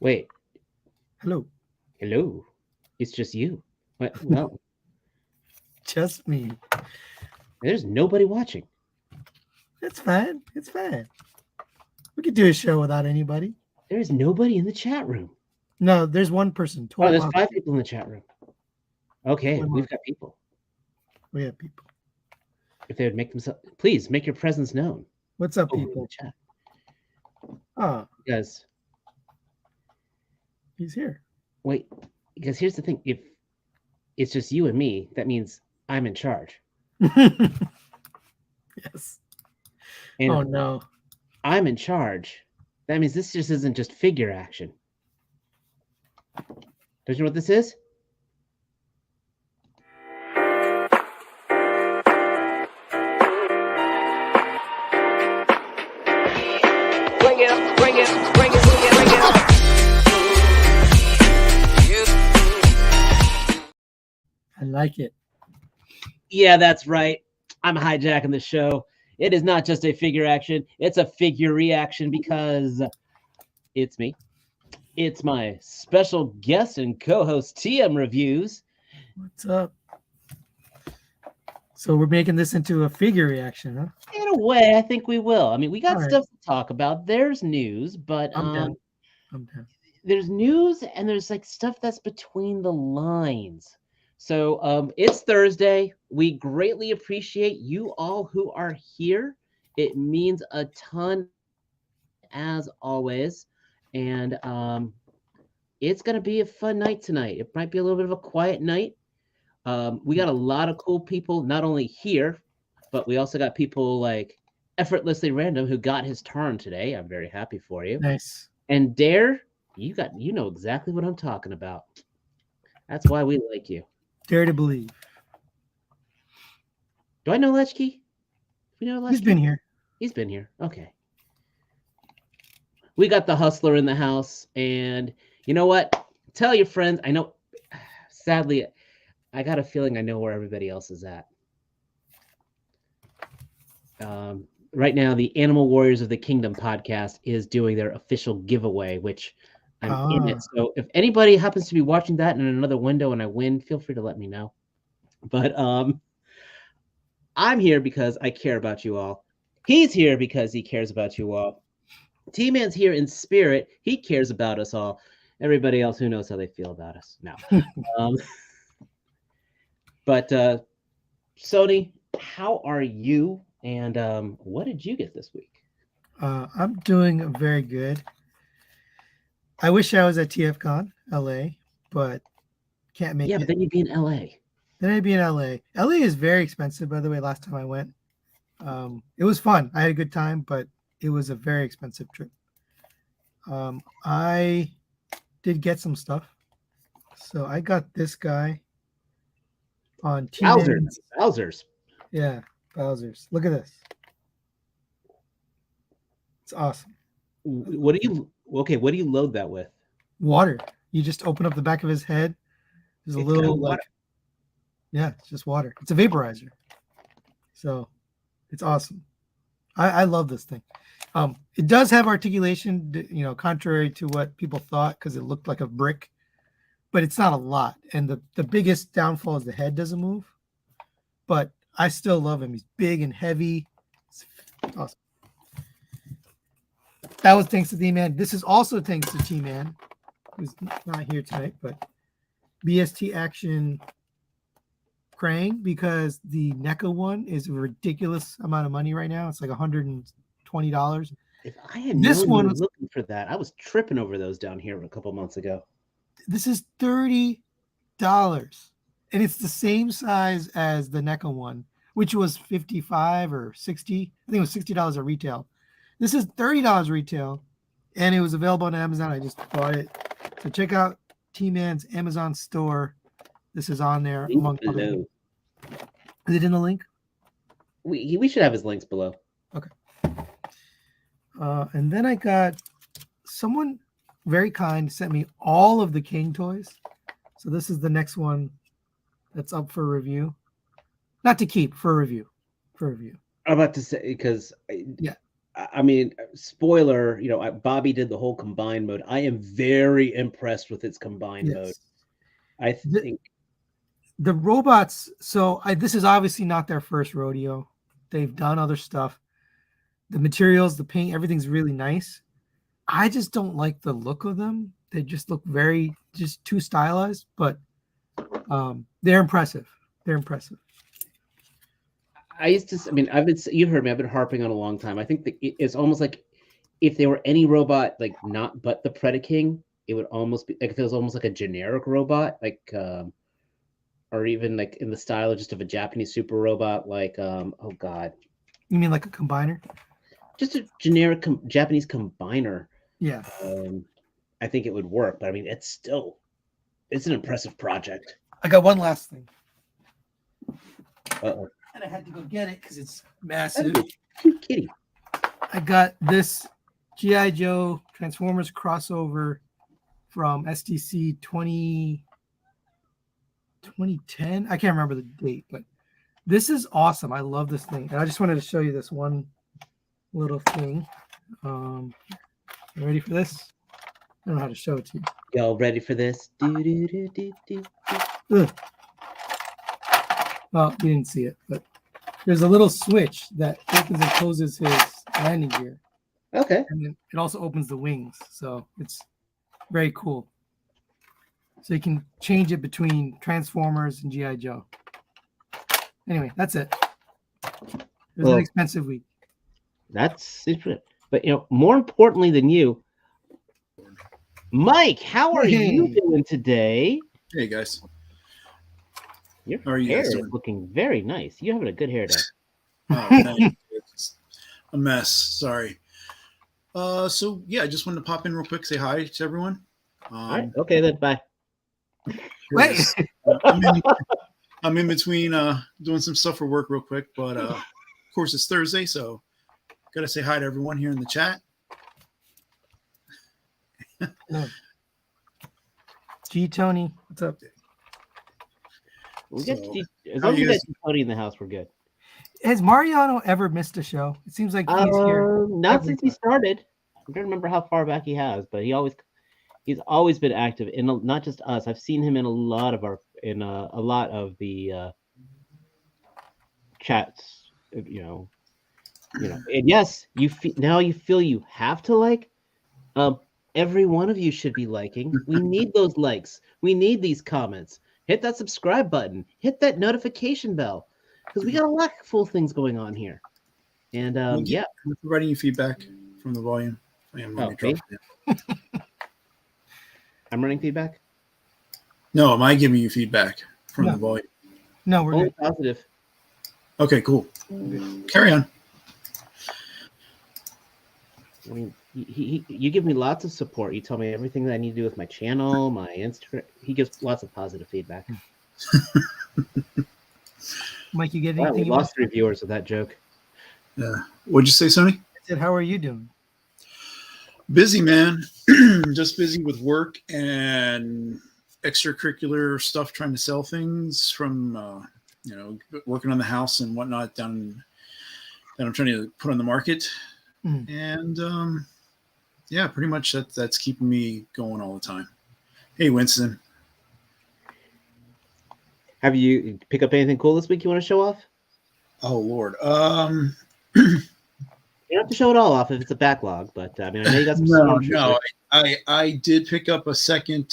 Wait, Hello. hello. It's just you. Well, Just me. there's nobody watching. It's fine. It's fine. We could do a show without anybody. There's nobody in the chat room. No, there's one person. Oh, there's Well, 5 people in the chat room. Okay, one we've more. got people. We have people. If they would make themselves, please make your presence known What's up, over in the people? chat. Ah, Because he's here. wait, because here's the thing: if it's just you and me, that means I'm in charge, Yes. and if Oh no. I'm in charge, that means this just isn't just figure action. Don't you know what this is? Bring it up, bring it, bring it, bring it, bring it up. I like it. Yeah, that's right. I'm hijacking the show. It is not just a figure action; it's a figure reaction because it's me. It's my special guest and co-host TM Reviews. What's up? So we're making this into a figure reaction, huh? In a way, I think we will. I mean, we got All right. stuff to talk about. There's news, but I'm down. I'm down. there's news and there's like stuff that's between the lines. So it's Thursday. We greatly appreciate you all who are here. It means a ton as always. And it's gonna be a fun night tonight. It might be a little bit of a quiet night. We got a lot of cool people, not only here, but we also got people like effortlessly random who got his turn today. I'm very happy for you. Nice. And Dare, you know exactly what I'm talking about. That's why we like you. Dare to believe. Do I know Lechke? We know Lechke? He's been here. He's been here. Okay. We got the hustler in the house, and you know what? Tell your friends. I know. Sadly, I got a feeling I know where everybody else is at. Right now, the Animal Warriors of the Kingdom podcast is doing their official giveaway, which I'm in it. So if anybody happens to be watching that in another window and I win, feel free to let me know. But I'm here because I care about you all. He's here because he cares about you all. T-Man's here in spirit. He cares about us all. Everybody else, who knows how they feel about us? No. um, but Sony, how are you? And what did you get this week? I'm doing very good. I wish I was at TFCon LA, but can't make Yeah, but it. then you'd be in LA. Then I'd be in LA. LA is very expensive, by the way. Last time I went, it was fun. I had a good time, but it was a very expensive trip. I did get some stuff. So I got this guy on Bowser's. T-Man's. Bowser's. Yeah, Bowser's. Look at this. It's awesome. What do you? Okay, what do you load that with? Water. You just open up the back of his head. There's a It's got little water. like, yeah, it's just water. It's a vaporizer. So it's awesome. I love this thing. It does have articulation, contrary to what people thought, because it looked like a brick, but it's not a lot. And the biggest downfall is the head doesn't move. But I still love him. He's big and heavy. It's awesome. That was thanks to T-Man. This is also thanks to T-Man, who's not here tonight, but BST Action Krang, because the NECA one is a ridiculous amount of money right now. It's like $120. If I had This known one you were was looking for that, I was tripping over those down here a couple months ago. this is $30. And it's the same size as the NECA one, which was 55 or 60. I think it was $60 at retail. This is $30 retail, and it was available on Amazon. I just bought it. So check out T-Man's Amazon store. This is on there Link among other. below. Is it in the link? We should have his links below. Okay. And then I got someone very kind sent me all of the King toys. So this is the next one that's up for review. Not to keep, for review. For review. I'm about to say because Yeah. I mean, spoiler, Bobby did the whole combined mode. I am very impressed with its combined mode. Yes. I The, think the robots. So this is obviously not their first rodeo. They've done other stuff. The materials, the paint, everything's really nice. I just don't like the look of them. They just look just too stylized, but they're impressive. They're impressive. I mean, you've heard me, I've been harping on a long time. I think that it's almost like if there were any robot, like not but the Predaking, it would almost be like if it was almost like a generic robot, like, or even like in the style of just of a Japanese super robot, like, oh God, You mean like a combiner? just a generic Japanese combiner. Yeah. I think it would work, but I mean, it's an impressive project. I got one last thing. Uh-oh. And I had to go get it because it's massive. Cute kitty. I got this G.I. Joe Transformers crossover from STC 2010. I can't remember the date, but this is awesome. I love this thing. And I just wanted to show you this one little thing. You ready for this? I don't know how to show it to you. Y'all ready for this? Ugh. Well, you didn't see it, but there's a little switch that opens and closes his landing gear. Okay. And then it also opens the wings. So it's very cool. So you can change it between Transformers and G.I. Joe. Anyway, that's it. It was an expensive week. That's it. But more importantly than you, Mike, how are you doing today? Hey guys. Your How are you hair guys is doing? looking very nice. You're having a good hair day. Oh, thank you. It's a mess. Sorry. So yeah, I just wanted to pop in real quick, say hi to everyone. All right. Okay, then. Bye. Wait. I'm in between doing some stuff for work real quick, but of course it's Thursday, so gotta say hi to everyone here in the chat. G Tony, what's up? We got So, as how long as you we got guys- Cody in the house, we're good. Has Mariano ever missed a show? It seems like he's here. Not every since he time. started. I don't remember how far back he has, but he's always been active in not just us. I've seen him in a lot of the chats. And yes, you feel you have to like. Every one of you should be liking. We need those likes. We need these comments. Hit that subscribe button. Hit that notification bell, because we got a lot of cool things going on here. And yeah, I'm providing you feedback from the volume. Okay. I'm running feedback. No, am I giving you feedback from No. the volume? No, we're Only good. positive. Okay, cool. Carry on. I mean, you give me lots of support. You tell me everything that I need to do with my channel, my Instagram. He gives lots of positive feedback. Mike, you get Wow, anything? we you want lost 3 viewers with that joke. Yeah. What'd you say, Sony? I said, how are you doing? Busy, man. Just busy with work and extracurricular stuff, trying to sell things from, working on the house and whatnot that I'm trying to put on the market. And yeah, pretty much that's keeping me going all the time. Hey, Winston. Have you pick up anything cool this week you want to show off? Oh, Lord. You don't have to show it all off if it's a backlog, but I mean, I know you got some No. I did pick up a second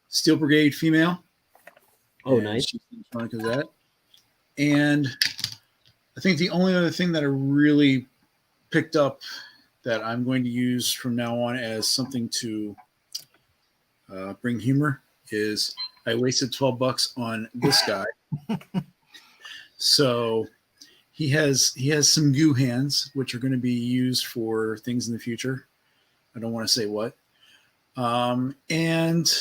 Steel Brigade female. Oh, nice. She's fun because that. And I think the only other thing that I really picked up that I'm going to use from now on as something to bring humor is I wasted $12 on this guy. So he has some goo hands, which are going to be used for things in the future. I don't want to say what. And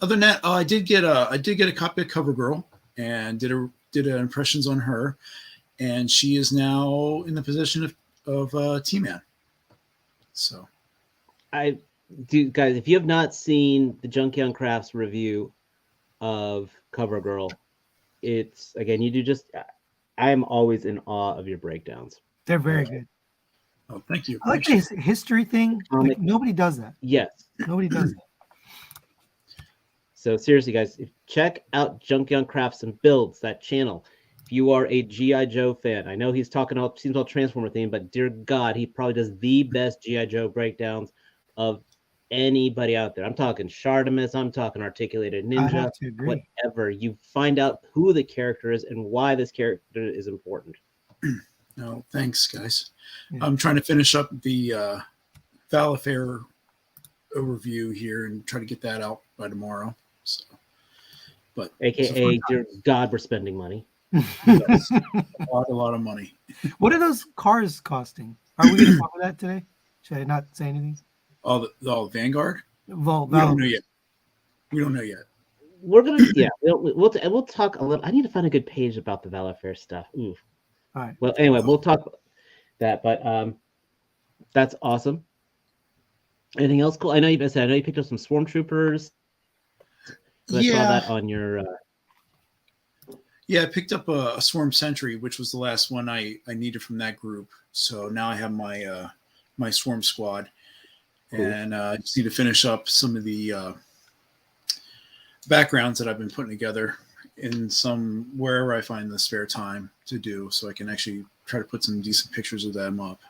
other than that, I did get a copy of CoverGirl and did impressions on her, and she is now in the position of T-Man. So, Guys, if you have not seen the Junkion Crafts review of CoverGirl, it's again, I am always in awe of your breakdowns. They're very good. Oh, thank you. I like the history thing. Comic. Like, nobody does that. Yes. Nobody does that. So seriously, guys, check out Junk Young Crafts and Builds, that channel. If you are a G.I. Joe fan, I know he's talking all seems all Transformer theme, but dear God, he probably does the best G.I. Joe breakdowns of anybody out there. I'm talking Shartimus, I'm talking Articulated I Ninja, have to agree. whatever. You find out who the character is and why this character is important. No, thanks, guys. Yeah. I'm trying to finish up the Valifair overview here and try to get that out by tomorrow. So, but AKA, dear God, we're spending money. yes, a lot of money. What are those cars costing? Are we going to talk about that today? Should I not say anything? All the Vanguard. Well, We don't know yet. We don't know yet. We're gonna, yeah, we'll talk a little. I need to find a good page about the Valifair stuff. Ooh. All right. Well, anyway, we'll talk that, but that's awesome. Anything else cool? I know you picked up some Swarm Troopers. I saw that on your. Yeah, I picked up a Swarm Sentry, which was the last one I needed from that group. So now I have my my Swarm Squad, cool. And I just need to finish up some of the backgrounds that I've been putting together in some wherever I find the spare time to do, so I can actually try to put some decent pictures of them up.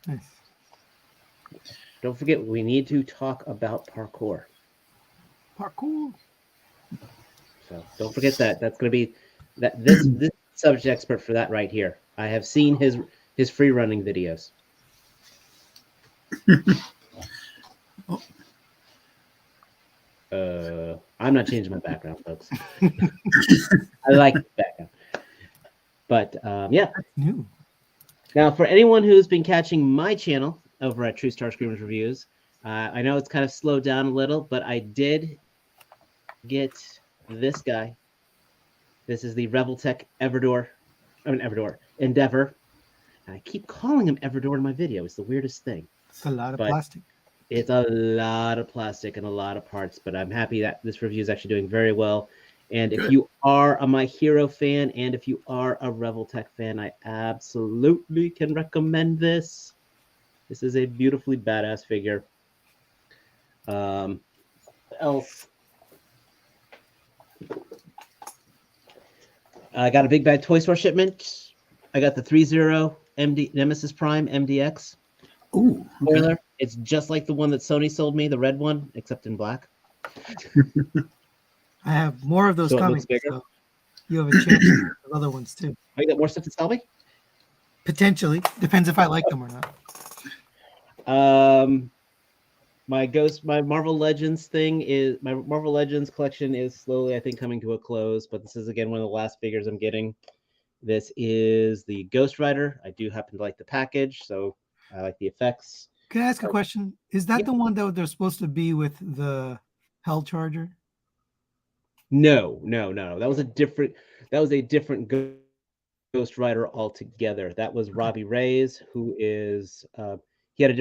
Nice. Don't forget, we need to talk about parkour. Parkour. So don't forget that. That's going to be this subject expert for that right here. I have seen his free running videos. I'm not changing my background, folks. I like the background. But yeah. That's new. Now, for anyone who's been catching my channel over at Trustarscreamer's Reviews, I know it's kind of slowed down a little, but I did get this guy. This is the Reveltech Endeavor. And I keep calling him Everdor in my video. It's the weirdest thing. It's a lot of plastic. It's a lot of plastic and a lot of parts, but I'm happy that this review is actually doing very well. And if you are a My Hero fan and if you are a Reveltech fan, I absolutely can recommend this. This is a beautifully badass figure. Else, I got a big bad toy store shipment. I got the 3-0 MD Nemesis Prime MDX. Ooh, spoiler. It's just like the one that Sony sold me, the red one, except in black. I have more of those So it coming. looks bigger? So you have a chance of other ones too. Oh, you got more stuff to sell me? Potentially. Depends if I like them or not. My Marvel Legends my Marvel Legends collection is slowly, I think, coming to a close, but this is again one of the last figures I'm getting. This is the Ghost Rider. I do happen to like the package, so I like the effects. Can I ask a question? Is that Yep. the one that they're supposed to be with the Hell Charger? No. That was a different Ghost Rider altogether. That was Robbie Reyes, who is he had a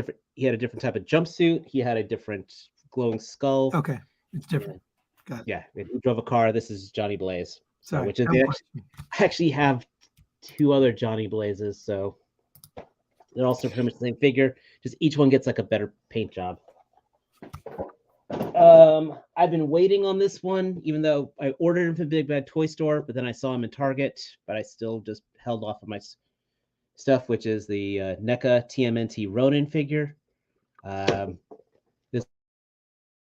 different type of jumpsuit. He had a different glowing skull. Okay, it's different. Got it. Yeah, he drove a car. This is Johnny Blaze. Sorry, which is dumb I question. actually have two other Johnny Blazes, so they're also pretty much the same figure. Just each one gets like a better paint job. I've been waiting on this one, even though I ordered him from Big Bad Toy Store, but then I saw him in Target, but I still just held off on my stuff, which is the NECA TMNT Ronin figure. This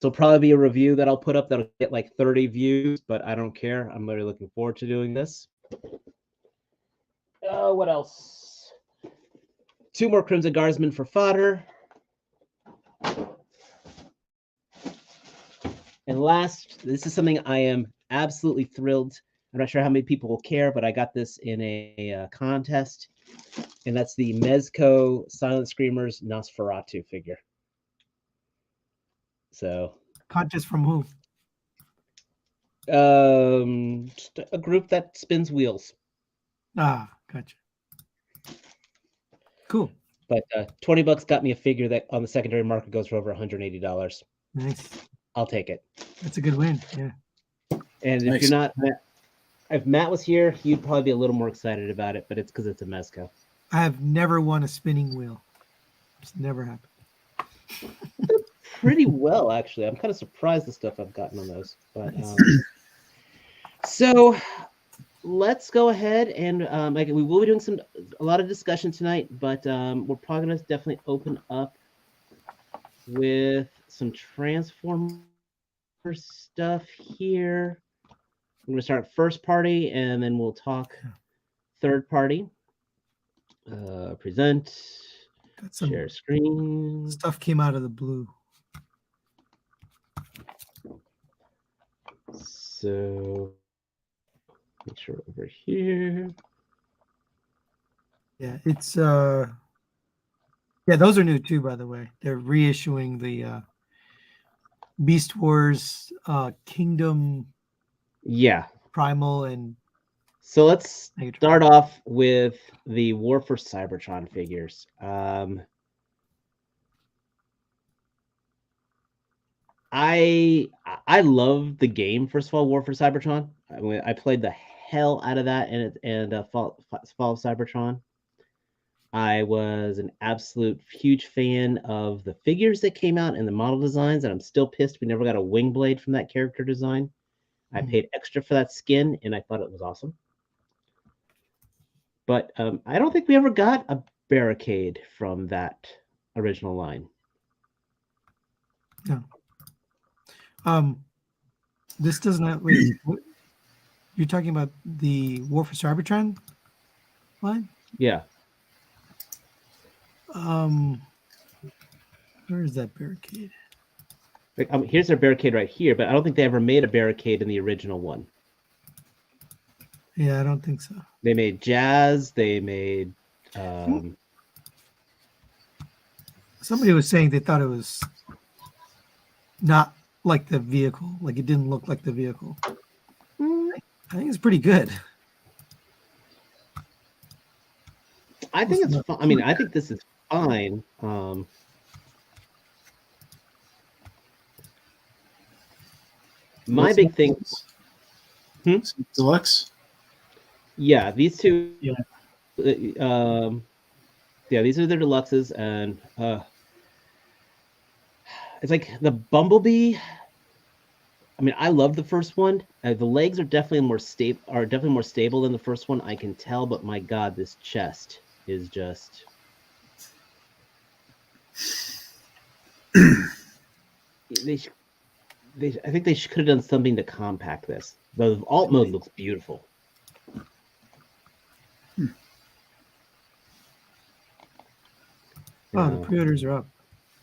will probably be a review that I'll put up that'll get like 30 views, but I don't care. I'm really looking forward to doing this. What else? 2 more Crimson Guardsmen for fodder. And last, this is something I am absolutely thrilled. I'm not sure how many people will care, but I got this in a contest, and that's the Mezco Silent Screamers Nosferatu figure. So, Contest from who? just a group that spins wheels. Ah, gotcha. Cool. But $20 got me a figure that on the secondary market goes for over $180. Nice. I'll take it. That's a good win. Yeah. And Nice. if you're not, if Matt was here, he'd probably be a little more excited about it, but it's because it's a Mezco. I have never won a spinning wheel. It's never happened. Pretty well, actually. I'm kind of surprised the stuff I've gotten on those. But so let's go ahead and we will be doing a lot of discussion tonight, but we're probably going to definitely open up with some Transformer stuff here. I'm going to start first party, and then we'll talk third party. Present. Got some Share screen. stuff came out of the blue. So make sure over here. Yeah, it's yeah, those are new too, by the way. They're reissuing the Beast Wars Kingdom Yeah. Primal and So let's Megatron. start off with the War for Cybertron figures. I love the game, first of all, War for Cybertron. I played the hell out of that and Fall of Cybertron. I was an absolute huge fan of the figures that came out and the model designs, and I'm still pissed we never got a wing blade from that character design. I paid extra for that skin, and I thought it was awesome. But I don't think we ever got a barricade from that original line. No. This doesn't have. Wait, you're talking about the War for Cybertron line? Yeah. Where is that barricade? Like, here's their barricade right here, but I don't think they ever made a barricade in the original one. Yeah, I don't think so. They made Jazz. They made. Somebody was saying they thought it was not like the vehicle, like it didn't look like the vehicle. I think it's pretty good. I think it's fine. I mean, I think this is fine. My big thing. Deluxe. Yeah, these two. Yeah. Yeah, these are their deluxes, and it's like the Bumblebee. I mean, I love the first one. The legs are definitely more stable than the first one. I can tell, but my God, this chest is just. I think they could have done something to compact this. The alt mode looks beautiful. Oh, the pre-orders are up.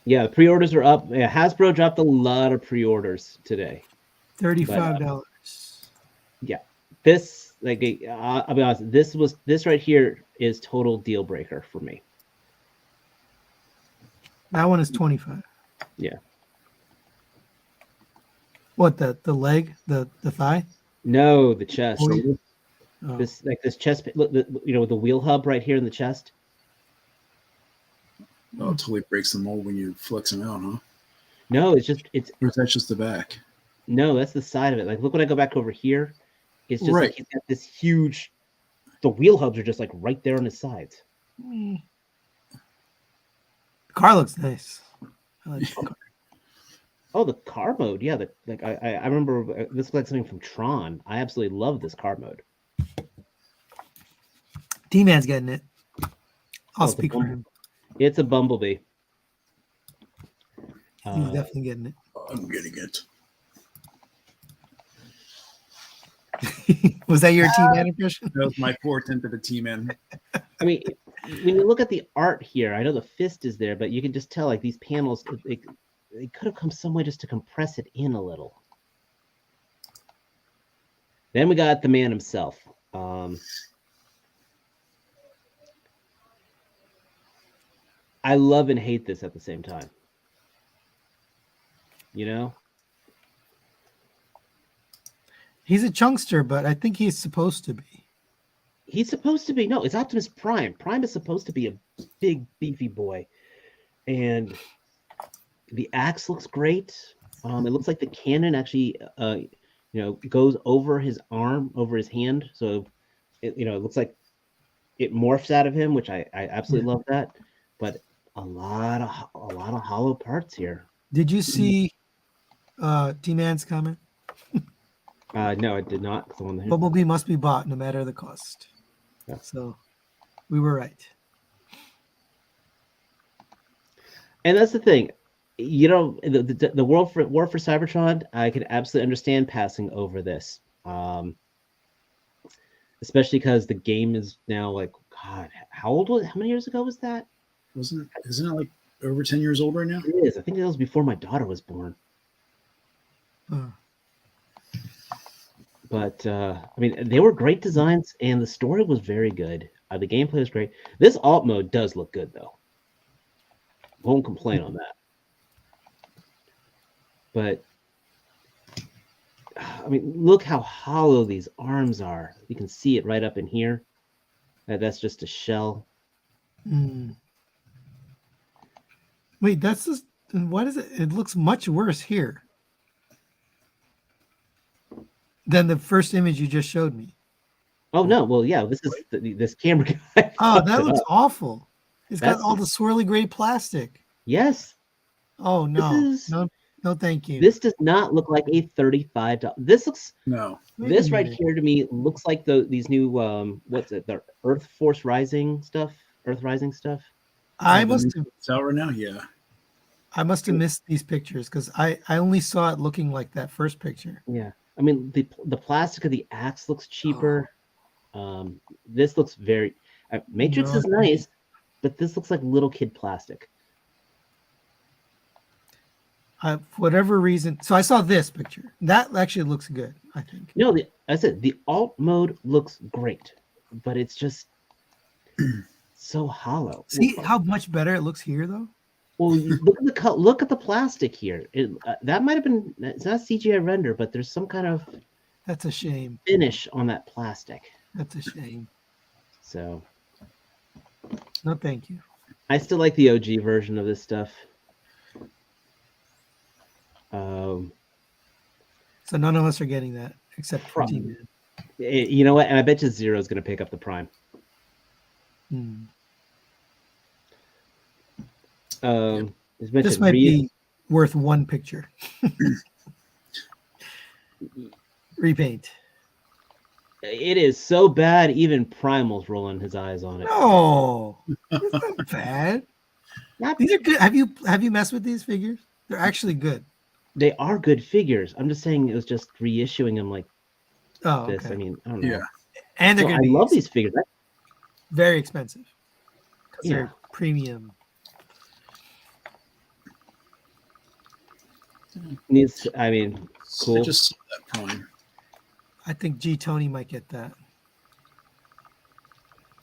Yeah, the pre-orders are up. Yeah, Hasbro dropped a lot of pre-orders today. $35. Yeah, this I'll be honest. This right here is total deal breaker for me. That one is 25. Yeah. What, the leg, the thigh? No, the chest. Oh. This chest, with the wheel hub right here in the chest. Oh, it totally breaks the mold when you flex them out, huh? No, it's Or is that just the back? No, that's the side of it. Like, look when I go back over here, it's just Right. like he's got this huge. The wheel hubs are just like right there on his sides. The car looks nice. I like the car. Oh, the car mode, yeah. I remember this looks like something from Tron. I absolutely love this car mode. D-Man's getting it. I'll Oh, speak for him. It's a Bumblebee. He's definitely getting it. I'm getting it. Was that your T-Man impression? That was my 4/10 of a T-Man. I mean, when you look at the art here, I know the fist is there, but you can just tell like these panels, they could have come some way just to compress it in a little. Then we got the man himself. I love and hate this at the same time. You know? He's a chunkster, but I think he's supposed to be. He's supposed to be. No, it's Optimus Prime. Prime is supposed to be a big, beefy boy. And the axe looks great. It looks like the cannon actually goes over his arm, over his hand. So it looks like it morphs out of him, which I absolutely love that. But a lot of hollow parts here. Did you see T-Man's comment? No, I did not. 'Cause I'm on the Bumblebee must be bought no matter the cost. Yeah. So we were right. And that's the thing, the world for War for Cybertron, I can absolutely understand passing over this, especially because the game is now like, God, how many years ago was that? Isn't it like over 10 years old right now? It is. I think that was before my daughter was born. But I mean, they were great designs, and the story was very good. The gameplay was great. This alt mode does look good, though. Won't complain on that. But I mean, look how hollow these arms are. You can see it right up in here. That's just a shell. Wait, that's just what is it? It looks much worse here than the first image you just showed me. Oh no! Well, yeah, this is this camera guy. Oh, that looks up. awful. It's got That's all the swirly gray plastic. Yes. Oh no, This is, no, thank you. This does not look like a $35. This looks. No. Wait a This right minute. here to me looks like these new what's it? The Earth Force Rising stuff. Earth Rising stuff. I must have It's out right now. Yeah. I must have missed these pictures because I only saw it looking like that first picture. Yeah. I mean, the plastic of the axe looks cheaper. This looks very. Matrix No, is nice, but this looks like little kid plastic. For whatever reason, so I saw this picture. That actually looks good, I think. No, I said the alt mode looks great, but it's just so hollow. See how much better it looks here, though. Well, look at the plastic here. That might have been, it's not CGI render, but there's some kind of That's a shame. finish on that plastic. That's a shame. So No, thank you. I still like the OG version of this stuff. So none of us are getting that except for Probably. T-Man. You know what? And I bet you Zero is going to pick up the Prime. This might be worth one picture. Repaint. It is so bad, even Primal's rolling his eyes on it. No, it's not bad. Not- These are good. Have you messed with these figures? They're actually good. They are good figures. I'm just saying it was just reissuing them like Oh, this. okay. I mean, I don't know. Yeah. And they're So going to I be love these figures. very expensive. 'Cause Yeah. they're premium. I mean, cool. I just saw that Prime. I think G Tony might get that.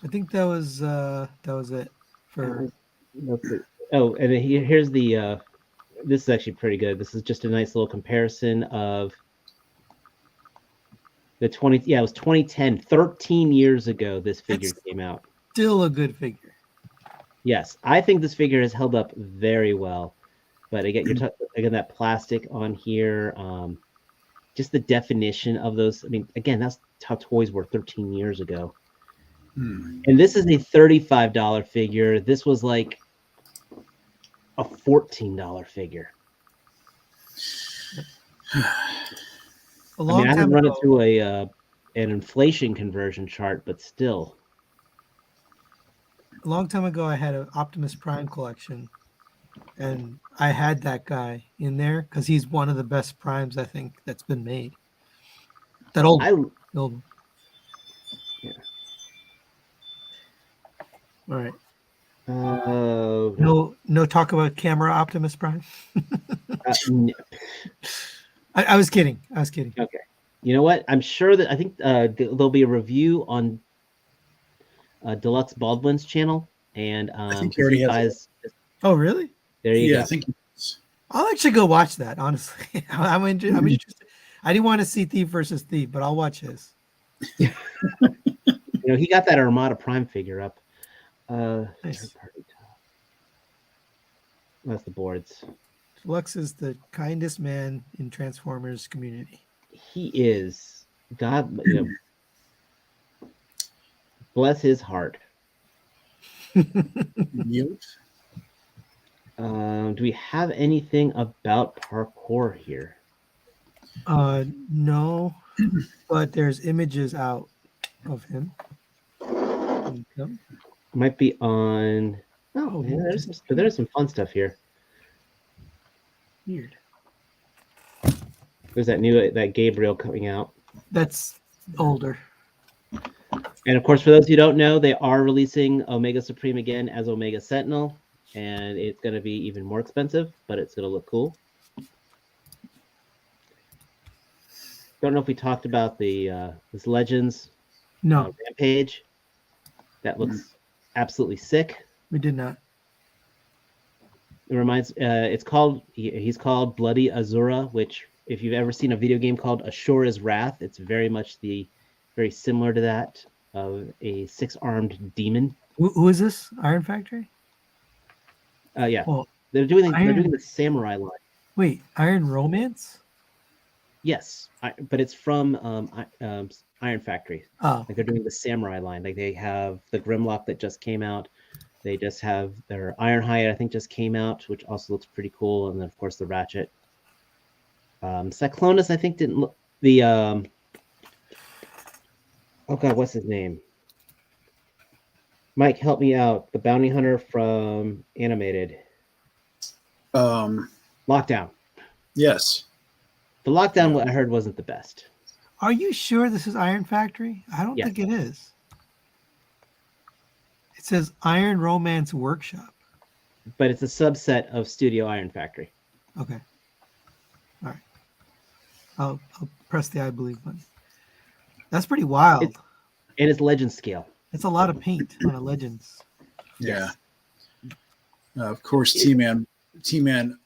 I think that was it for. Oh, and then here's the. This is actually pretty good. This is just a nice little comparison of the 20. Yeah, it was 2010. 13 years ago, this figure That's came out. Still a good figure. Yes, I think this figure has held up very well. But again, again that plastic on here, just the definition of those. I mean, again, that's how toys were 13 years ago. And this is a $35 figure. This was like a $14 figure. A long I time haven't run ago, it through an inflation conversion chart, but still. a long time ago, I had an Optimus Prime collection, and I had that guy in there because he's one of the best primes I think that's been made. That old one. Yeah. All right. No. No talk about camera Optimus Prime. No. I was kidding. Okay. You know what? I'm sure that I think there'll be a review on Deluxe Baldwin's channel, and I think he already has Oh, really? There you go. I think I'll actually go watch that. Honestly, I'm interested. I didn't want to see Thief versus Thief, but I'll watch his. He got that Armada Prime figure up. Nice. That's the boards. Lux is the kindest man in Transformers community. He is. God, bless his heart. Yep. Do we have anything about parkour here? No, but there's images out of him. Yep. Might be on. Oh, Oh, yeah, he just there's some fun stuff here. Weird. There's that Gabriel coming out. That's older. And of course, for those who don't know, they are releasing Omega Supreme again as Omega Sentinel, and it's going to be even more expensive, but it's going to look cool. Don't know if we talked about this Legends No, Rampage. That looks absolutely sick. we did not. It reminds. He's called Bloody Azura, which if you've ever seen a video game called Ashura's Wrath, it's very similar to that of a 6-armed demon. Who is this? Iron Factory? Yeah, Well, they're doing the samurai line. wait, Iron Romance? Yes, but it's from Iron Factory. Oh, Like they're doing the samurai line. Like they have the Grimlock that just came out. They just have their Ironhide, I think, just came out, which also looks pretty cool. And then of course the Ratchet. Cyclonus, I think, didn't look the oh god, what's his name? Mike, help me out. The bounty hunter from Animated. Lockdown. Yes. The Lockdown, what I heard, wasn't the best. are you sure this is Iron Factory? I don't Yes. think it is. It says Iron Romance Workshop. But it's a subset of Studio Iron Factory. Okay. All right. I'll press the I believe button. That's pretty wild. And it's Legend scale. It's a lot of paint on a Legends. Yeah. Of course, T-Man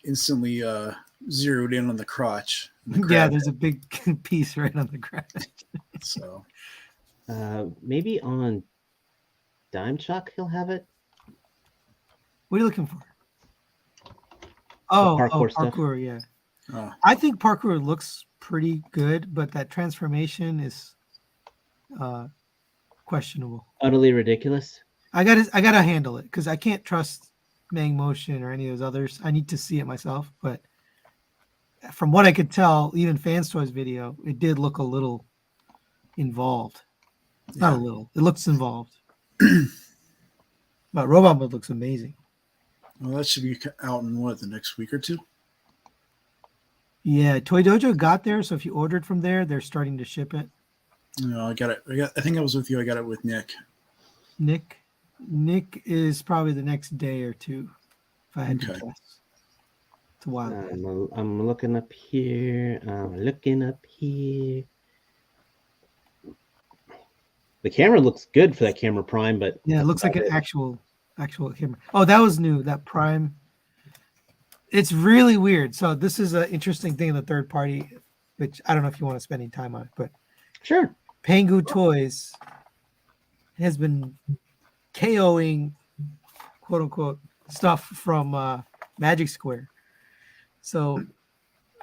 instantly zeroed in on the crotch. Yeah, there's a big piece right on the ground. So Maybe on Dime Shock he'll have it. What are you looking for? Oh, parkour stuff. parkour, yeah. oh, I think parkour looks pretty good, but that transformation is questionable. Utterly ridiculous. I gotta handle it because I can't trust Mang Motion or any of those others. I need to see it myself, but from what I could tell, even Fans Toys video, it did look a little involved. Not a little. It looks involved. But Robot Mode looks amazing. well, that should be out in the next week or two. Yeah, Toy Dojo got there, so if you ordered from there, they're starting to ship it. No, I got it. I think I was with you. I got it with Nick. Nick is probably the next day or two, if I had to Okay. guess. It's a while. I'm looking up here. The camera looks good for that camera prime, but Yeah, it looks like an actual camera. Oh, that was new. That Prime. It's really weird. So this is an interesting thing in the third party, which I don't know if you want to spend any time on it, but sure. Pangu Toys has been KOing quote unquote stuff from Magic Square. So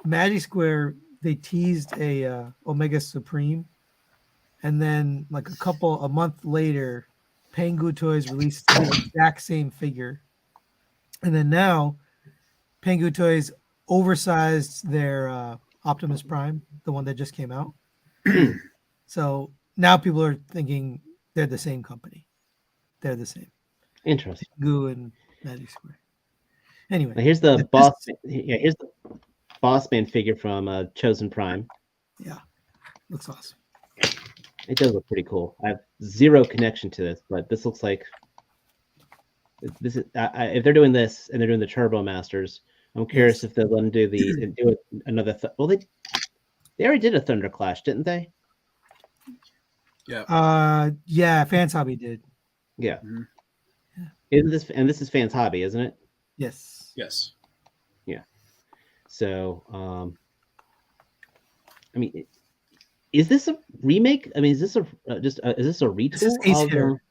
Magic Square, they teased a Omega Supreme, and then like a month later, Pangu Toys released the exact same figure, and then now Pangu Toys oversized their Optimus Prime, the one that just came out. So now people are thinking they're the same company. They're the same. Interesting. Pangu and Magic Square. Anyway, Now here's the boss. Yeah, here's the Boss Man figure from Chosen Prime. Yeah, looks awesome. It does look pretty cool. I have zero connection to this, but this looks like this is if they're doing this and they're doing the Turbo Masters. I'm curious if they'll let them do another. Well, they already did a Thunder Clash, didn't they? Yeah. Yeah, Fans Hobby did. Yeah. Mhm. This is Fans Hobby, isn't it? Yes. Yes. So, I mean, is this a remake? I mean, is this a is this a retool? This is Ace of, Hitter.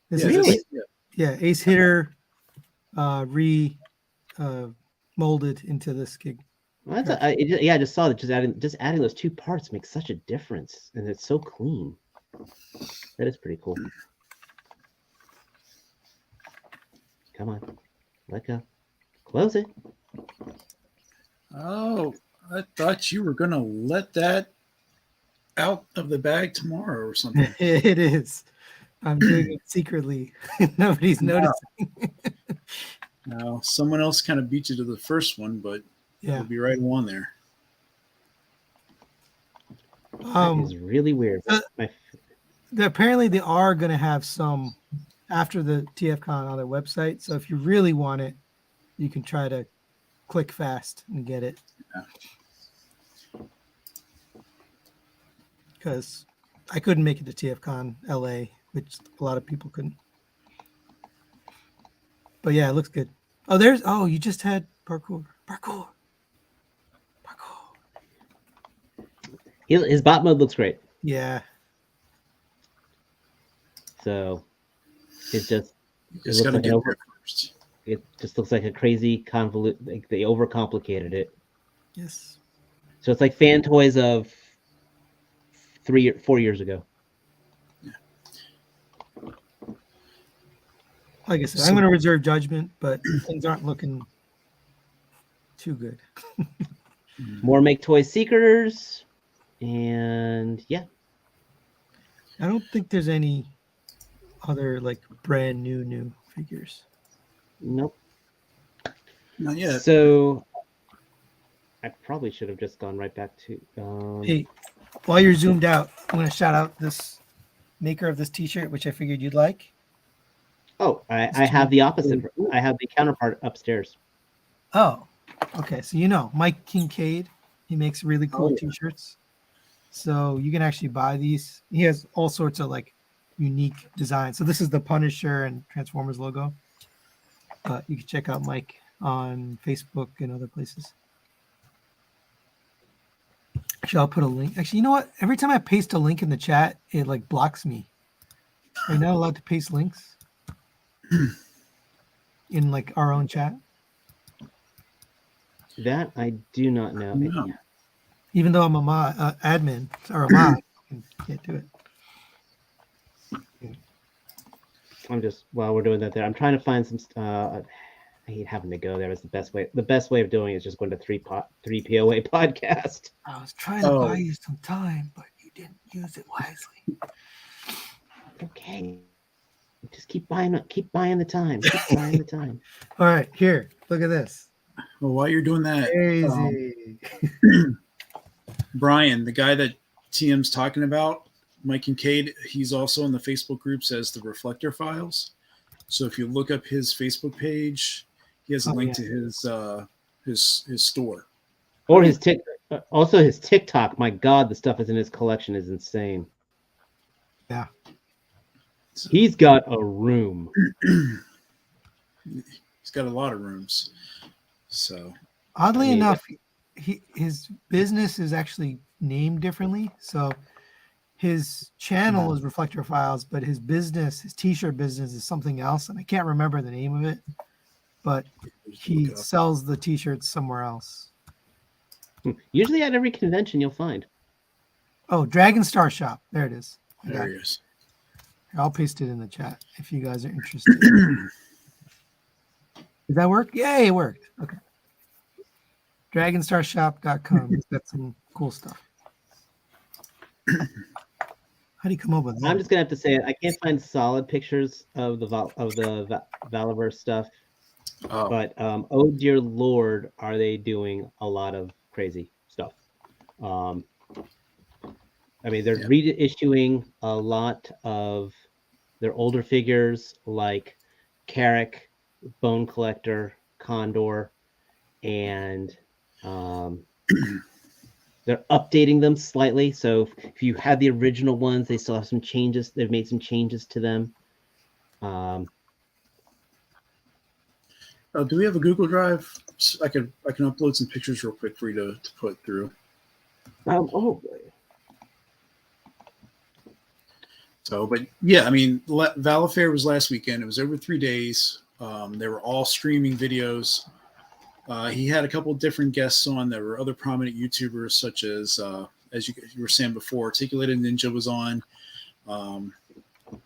This Yeah, is Really? Ace, yeah, Ace Hitter molded into this gig. Well, yeah, I just saw that. Just adding those two parts makes such a difference, and it's so clean. That is pretty cool. Come on, let go. Close it. Oh, I thought you were going to let that out of the bag tomorrow or something. It is. I'm doing it secretly. Nobody's No. noticing. Now, someone else kind of beat you to the first one, but Yeah. you'll be right on there. That is really weird. Apparently, they are going to have some after the TFCon on their website. So if you really want it, you can try to click fast and get it. Because I couldn't make it to TFCon LA, which a lot of people couldn't. But yeah, it looks good. Oh, you just had parkour. His bot mode looks great. Yeah. So it's just Just got to like get there first. it just looks like a crazy convoluted. Like they overcomplicated it. Yes. So it's like fan toys of 4 years ago. Like I said, I'm going to reserve judgment, but things aren't looking too good. More Make Toy Seekers, and yeah. I don't think there's any other like brand new figures. Nope. Not yet. So I probably should have just gone right back to. Hey, while you're zoomed out, I'm going to shout out this maker of this T-shirt, which I figured you'd like. Oh, I have the opposite. I have the counterpart upstairs. Oh, okay. So Mike Kincaid, he makes really cool T-shirts. So you can actually buy these. He has all sorts of like unique designs. So this is the Punisher and Transformers logo. But you can check out Mike on Facebook and other places. Actually, I'll put a link. Actually, you know what? Every time I paste a link in the chat, it like blocks me. Are you not allowed to paste links in like our own chat? That I do not know. No. Even though I'm a admin or a mod, I can't do it. I'm just while we're doing that there. I'm trying to find some. I hate having to go there. It's the best way. The best way of doing it is just going to 3POA podcast. I was trying to buy you some time, but you didn't use it wisely. Okay, just keep buying the time. Keep buying the time. All right, here, look at this. Well, while you're doing that, Crazy. Brian, the guy that TM's talking about, Mike Kincaid, he's also in the Facebook groups as the Reflector Files. So if you look up his Facebook page, he has a link to his store. Or his also his TikTok. My God, the stuff that's in his collection is insane. Yeah. He's got a room. He's got a lot of rooms. So oddly enough, his business is actually named differently. So his channel is Reflector Files, but his T-shirt business is something else, and I can't remember the name of it. But he sells the T-shirts somewhere else. Usually at every convention you'll find. Oh, Dragon Star Shop. There it is. There he is. I'll paste it in the chat if you guys are interested. Did that work? Yay, it worked. Okay. DragonStarShop.com. It's got some cool stuff. How do you come up with that? I'm just gonna have to say it. I can't find solid pictures of the Valaverse stuff. But oh dear Lord, are they doing a lot of crazy stuff? I mean, they're reissuing a lot of their older figures like Carrick, Bone Collector, Condor, and they're updating them slightly. So if you had the original ones, they still have some changes. They've made some changes to them. Do we have a Google Drive? I can upload some pictures real quick for you to put through. So, but yeah, I mean, Valifair was last weekend. It was over 3 days. They were all streaming videos. He had a couple of different guests on. There were other prominent YouTubers, such as you were saying before, Articulated Ninja was on.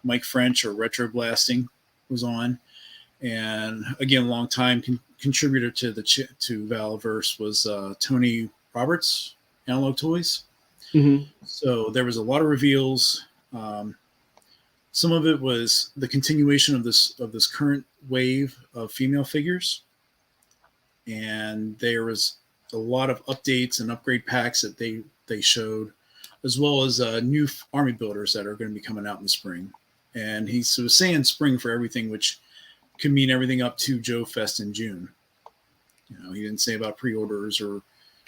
Mike French or Retro Blasting was on, and again, longtime contributor to to Valverse was Tony Roberts, Analog Toys. Mm-hmm. So there was a lot of reveals. Some of it was the continuation of this current wave of female figures, and there was a lot of updates and upgrade packs that they showed, as well as new army builders that are going to be coming out in the spring. And he was saying spring for everything, which could mean everything up to Joe Fest in June. You know, he didn't say about pre-orders or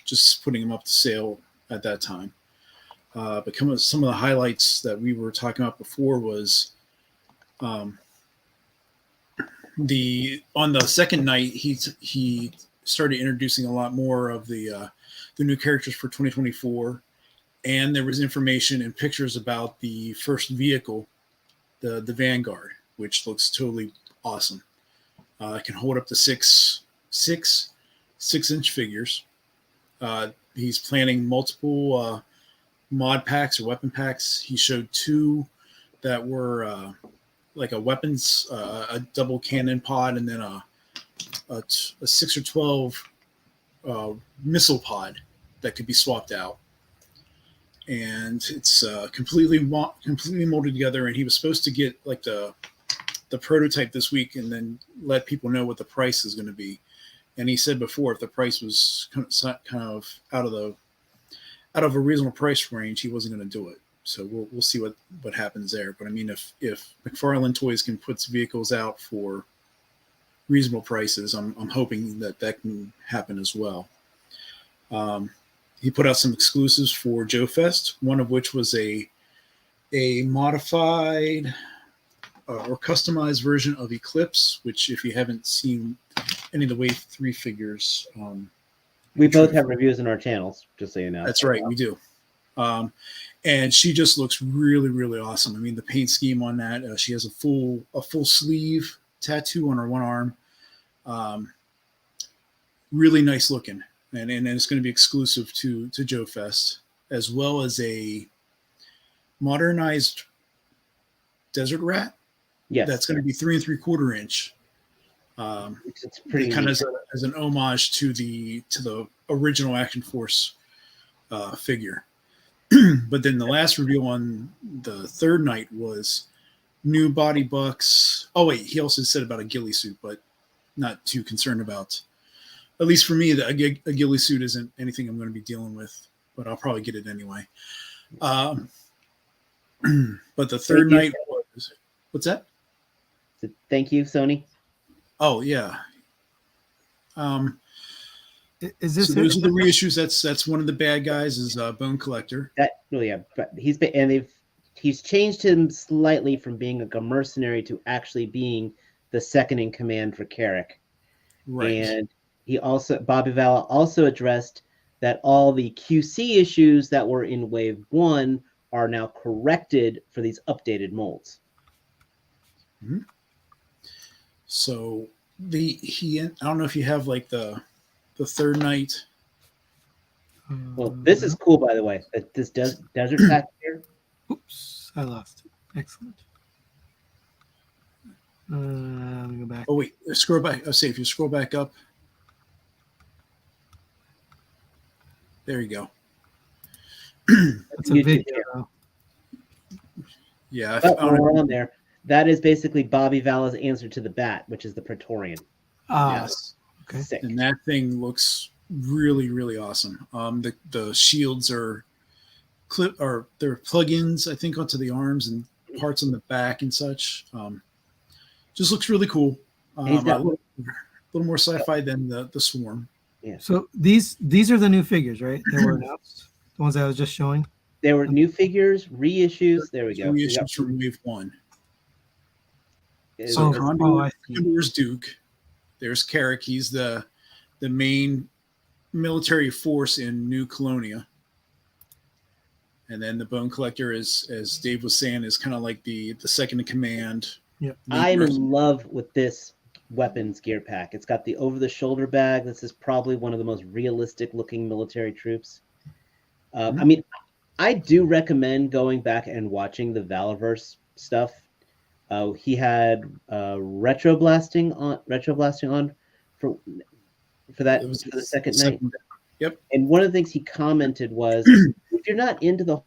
just putting them up to sale at that time. But some of the highlights that we were talking about before was on the second night he started introducing a lot more of the new characters for 2024, and there was information and pictures about the first vehicle, the Vanguard, which looks totally awesome. It can hold up to six 6-inch figures. He's planning multiple mod packs or weapon packs. He showed 2 that were like a weapons, a double cannon pod, and then a 6 or 12 missile pod that could be swapped out. And it's completely molded together. And he was supposed to get like the prototype this week, and then let people know what the price is going to be. And he said before, if the price was kind of out of a reasonable price range, he wasn't going to do it. So we'll see what happens there. But I mean, if McFarlane Toys can put vehicles out for reasonable prices, I'm hoping that can happen as well. He put out some exclusives for Joe Fest, one of which was a modified or customized version of Eclipse, which if you haven't seen any of the Wave 3 figures, we both have reviews in our channels, just so you know. That's right, we do. And she just looks really, really awesome. I mean, the paint scheme on that, she has a full sleeve tattoo on her one arm. Really nice looking. And it's going to be exclusive to Joe Fest, as well as a modernized Desert Rat. Yes. That's going to be 3 3/4 inch. It's pretty kind of as an homage to the original Action Force figure. But then the last reveal on the third night was new body bucks. Oh wait, he also said about a ghillie suit, but not too concerned about. At least for me, a ghillie suit isn't anything I'm going to be dealing with, but I'll probably get it anyway. But the third night was, what's that? Thank you, Sony. Oh yeah. Is this so those are the reissues? That's one of the bad guys is Bone Collector. But he's changed him slightly from being a mercenary to actually being the second in command for Carrick. Right. And Bobby Valla also addressed that all the QC issues that were in Wave 1 are now corrected for these updated molds. Mm-hmm. So I don't know if you have like the third night. Well, this is cool, by the way. This desert pack here. Oops, I lost it. Excellent. Let me go back. Oh wait, scroll back. I'll say if you scroll back up. There you go. That's a video. Yeah, we're on there. That is basically Bobby Valla's answer to the Bat, which is the Praetorian. Yes. Okay. Sick. And that thing looks really, really awesome. The shields are they're plugins, I think, onto the arms and parts on the back and such. Just looks really cool. A little more sci-fi than the Swarm. Yeah. So these are the new figures, right? That were announced. The ones I was just showing. There were new figures, reissues. There we go. Reissues from Wave 1. So Condor's Duke. There's Carrick. He's the main military force in New Colonia. And then the Bone Collector is, as Dave was saying, is kind of like the second in command. Yeah. I'm in love with this weapons gear pack. It's got the over-the-shoulder bag. This is probably one of the most realistic-looking military troops. I mean, I do recommend going back and watching the Valiverse stuff. He had retroblasting on for that It was for the second night. Yep. And one of the things he commented was, if you're not into the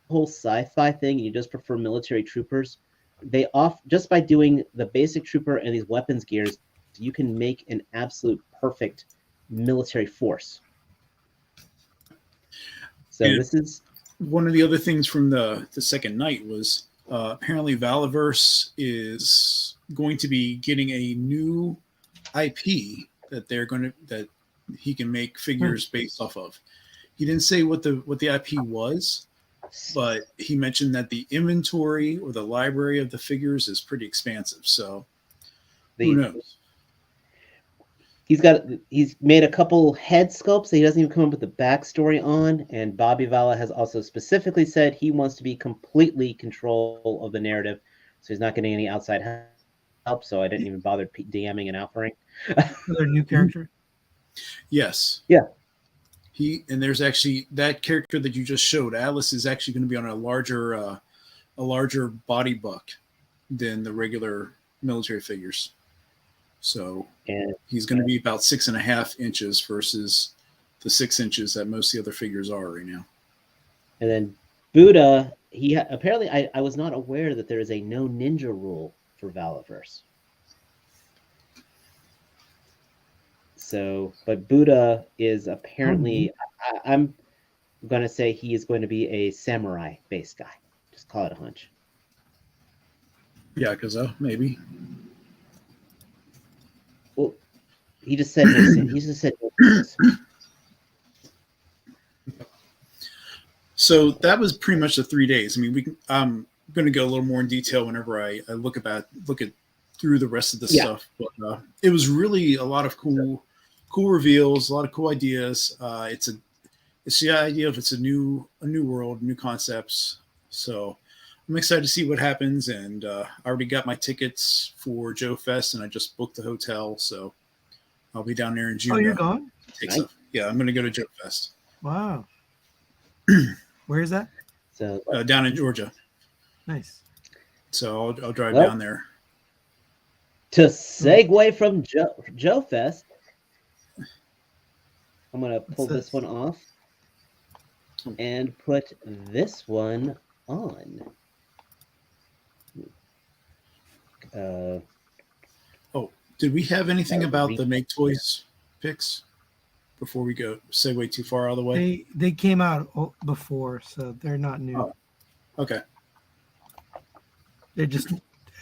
whole sci-fi thing and you just prefer military troopers, they just by doing the basic trooper and these weapons gears, you can make an absolute perfect military force. So And this is one of the other things from the second night was apparently Valiverse is going to be getting a new IP that he can make figures based off of. He didn't say what the IP was, but he mentioned that the inventory or the library of the figures is pretty expansive. So who knows? He's made a couple head sculpts that he doesn't even come up with the backstory on, and Bobby Valla has also specifically said he wants to be completely control of the narrative, so he's not getting any outside help. So I didn't even bother DMing and offering. Another new character. Yes. Yeah. There's actually that character that you just showed. Atlas is actually going to be on a larger body buck than the regular military figures. So he's going to be about 6.5 inches versus the 6 inches that most of the other figures are right now. And then Buddha, apparently I was not aware that there is a no ninja rule for Valiverse. So, but Buddha is apparently, I'm going to say he is going to be a samurai-based guy. Just call it a hunch. Yeah, because maybe. Well, he just said no. So that was pretty much the 3 days. I mean, I'm going to go a little more in detail whenever I look at through the rest of the stuff. But it was really a lot of cool reveals, a lot of cool ideas. It's the idea of it's a new world, new concepts. So I'm excited to see what happens. And I already got my tickets for Joe Fest, and I just booked the hotel. So I'll be down there in June. Oh, you're gone? Yeah, I'm going to go to Joe Fest. Wow. Where is that? So down in Georgia. Nice. So I'll drive down there. To segue from Joe Fest, I'm going to pull this one off and put this one on. Did we have anything about the Make Toys picks before we go segue too far out of the way? They came out before, so they're not new. Oh, okay. They're just,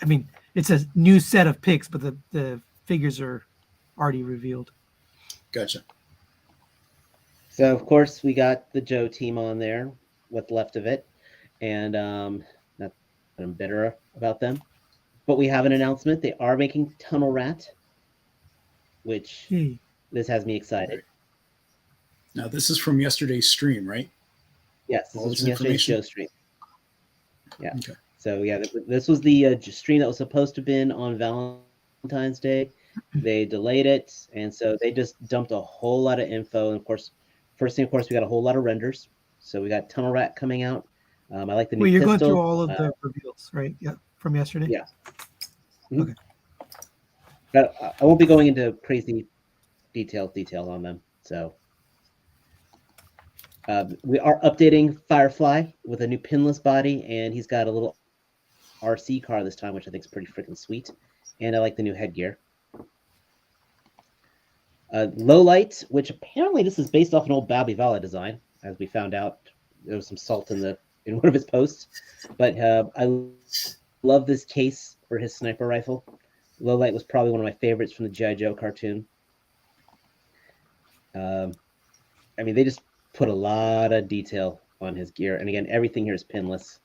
I mean, it's a new set of picks, but the figures are already revealed. Gotcha. So, of course, we got the Joe team on there, what's left of it. And not that I'm bitter about them. But we have an announcement. They are making Tunnel Rat, which this has me excited. Now, this is from yesterday's stream, right? Yes, this was from yesterday's Joe stream. Yeah. Okay. So, yeah, this was the stream that was supposed to have been on Valentine's Day. They delayed it, and so they just dumped a whole lot of info. And, of course, first thing, of course, we got a whole lot of renders. So we got Tunnel Rat coming out. I like the new you're pistol. Going through all of the reveals, right? Yeah, from yesterday? Yeah. Mm-hmm. Okay. But I won't be going into crazy detail on them. So we are updating Firefly with a new pinless body, and he's got a little RC car this time, which I think is pretty freaking sweet. And I like the new headgear. Low Light, which apparently this is based off an old Bobby Valla design, as we found out. There was some salt in one of his posts. But I love this case for his sniper rifle. Low Light was probably one of my favorites from the G.I. Joe cartoon. I mean, they just put a lot of detail on his gear. And again, everything here is pinless.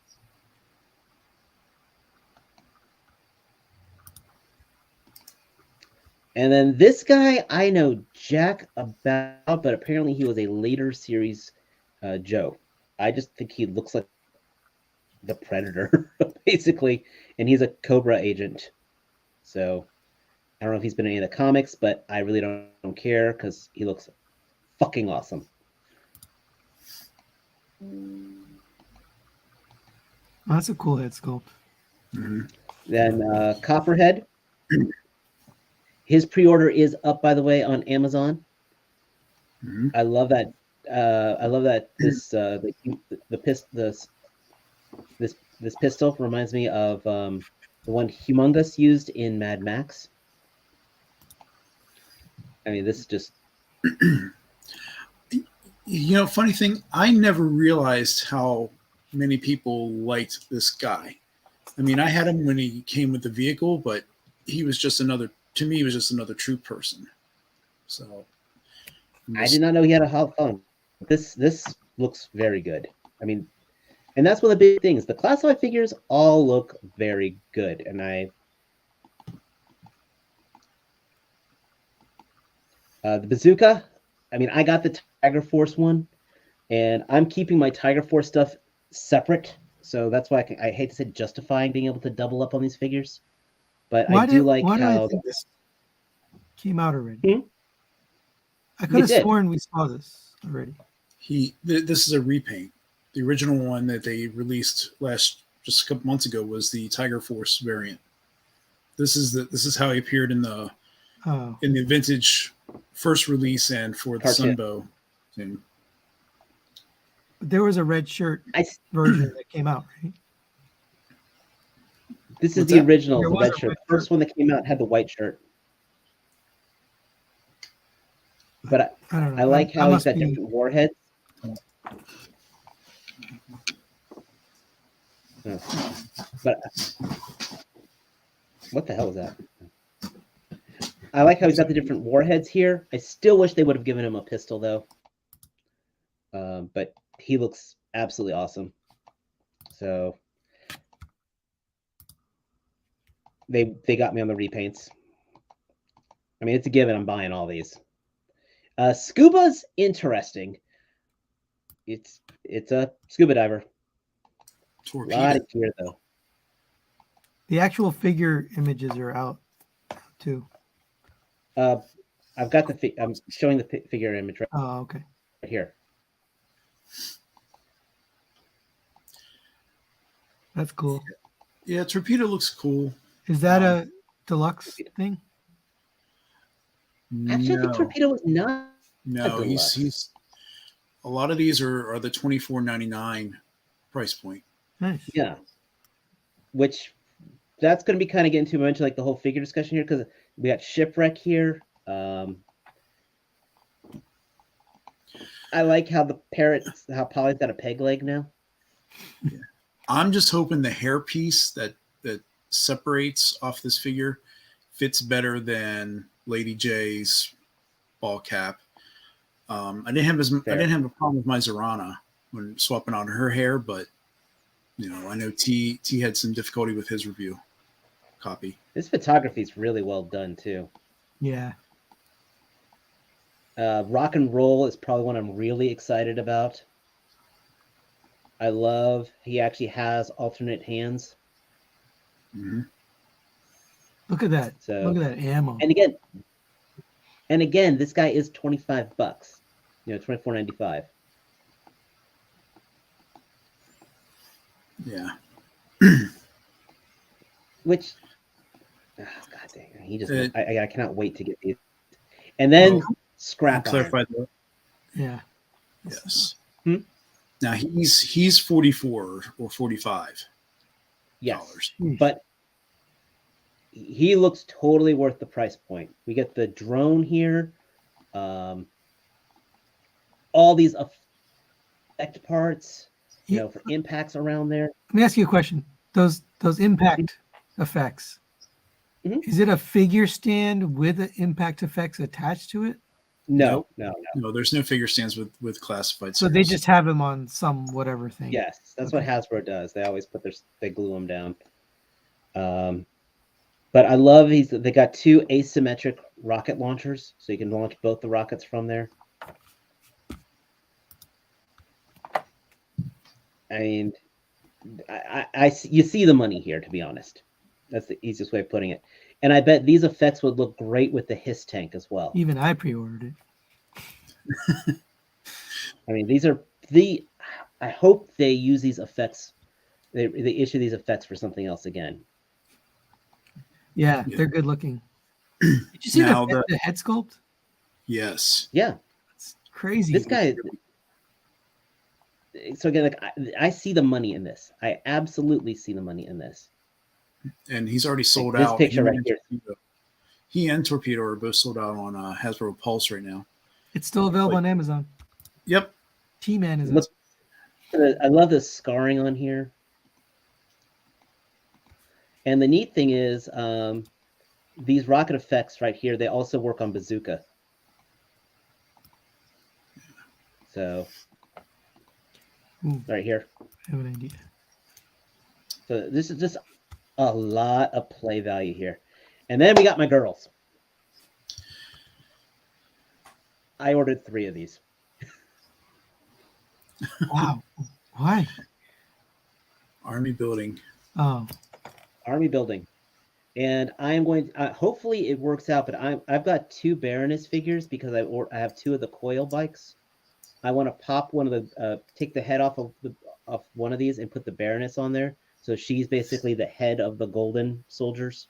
And then this guy I know jack about, but apparently he was a later series Joe. I just think he looks like the Predator, basically, and he's a Cobra agent. So I don't know if he's been in any of the comics, but I really don't care because he looks fucking awesome. Oh, that's a cool head sculpt. Mhm. Then Copperhead. His pre-order is up, by the way, on Amazon. Mhm. I love that. I love that this this pistol reminds me of the one Humongous used in Mad Max. I mean, this is just You know, funny thing, I never realized how many people liked this guy. I mean, I had him when he came with the vehicle, but he was just another, to me, he was just another true person. So, I did not know he had a hot phone. This looks very good. I mean, and that's one of the big things. The classified figures all look very good, and the bazooka. I mean, I got the Tiger Force one, and I'm keeping my Tiger Force stuff separate. So that's why I hate to say justifying being able to double up on these figures, but I do like Why do I how think this came out already? Hmm? I could have did. sworn we saw this already. this is a repaint. The original one that they released just a couple months ago was the Tiger Force variant. This is how he appeared in the Oh, vintage first release and for the Cartoon. Sunbow thing. but there was a red shirt I version that came out, right? this is What's the that? original, There the was red a shirt. red The first shirt. one that came out had the white shirt. But I don't know. I like I how he's must got be. different warheads. Oh. But what the hell is that? I like how he's got the different warheads here. I still wish they would have given him a pistol, though. But he looks absolutely awesome. So they got me on the repaints. I mean, it's a given. I'm buying all these. Scuba's interesting. It's a scuba diver. A lot Torpedo. of gear though. The actual figure images are out too. I've got I'm showing the figure image right Oh, okay. here. That's cool. Yeah, Torpedo looks cool. Is that a deluxe thing? Actually, I think No, Torpedo is not a no, deluxe. he's a lot of these are the $24.99 price point. Nice. Yeah. Which that's going to be kind of getting too much like the whole figure discussion here because we got Shipwreck here. I like how how Polly's got a peg leg now. Yeah. I'm just hoping the hair piece that separates off this figure fits better than Lady J's ball cap. I didn't have a problem with my Zorana when swapping out her hair, but I know T had some difficulty with his review copy. This photography is really well done too. Yeah. Rock and Roll is probably one I'm really excited about. I love he actually has alternate hands. Mm-hmm. Look at that. So look at that ammo. And again, this guy is $25. $24.95. Yeah. Which, God dang, he just I cannot wait to get these. And then Scrap Iron. Clarify that. Yeah. Yes. Hmm? Now he's 44 or 45. Yes, but he looks totally worth the price point. We get the drone here, all these effect parts, for impacts around there. Let me ask you a question. Those impact effects. Mm-hmm. Is it a figure stand with the impact effects attached to it? No. There's no figure stands with classified. So they just have them on some whatever thing. Yes, that's what Hasbro does. They always they glue them down. But I love they got two asymmetric rocket launchers, so you can launch both the rockets from there. I mean, you see the money here, to be honest. That's the easiest way of putting it. And I bet these effects would look great with the hiss tank as well. Even I pre-ordered it. I mean, these are the. I hope they use these effects. They issue these effects for something else again. Yeah, Yeah. they're good looking. Did you see Now the head sculpt? Yes. Yeah, It's crazy. this guy. So again, like I see the money in this. I absolutely see the money in this. And he's already sold This out. picture right here. He and Torpedo are both sold out on Hasbro Pulse right now. It's still available on Amazon. Yep. T-Man is. Look, I love the scarring on here. And the neat thing is, these rocket effects right here, they also work on Bazooka. So, right here. I have an idea. So this is just a lot of play value here. And then we got my girls. I ordered 3 of these. Wow. Why? Army building. Oh, Army building. And I am going to, hopefully it works out, but I've got 2 Baroness figures because I have 2 of the coil bikes. I want to pop one of the, take the head off of one of these and put the Baroness on there. So she's basically the head of the golden soldiers.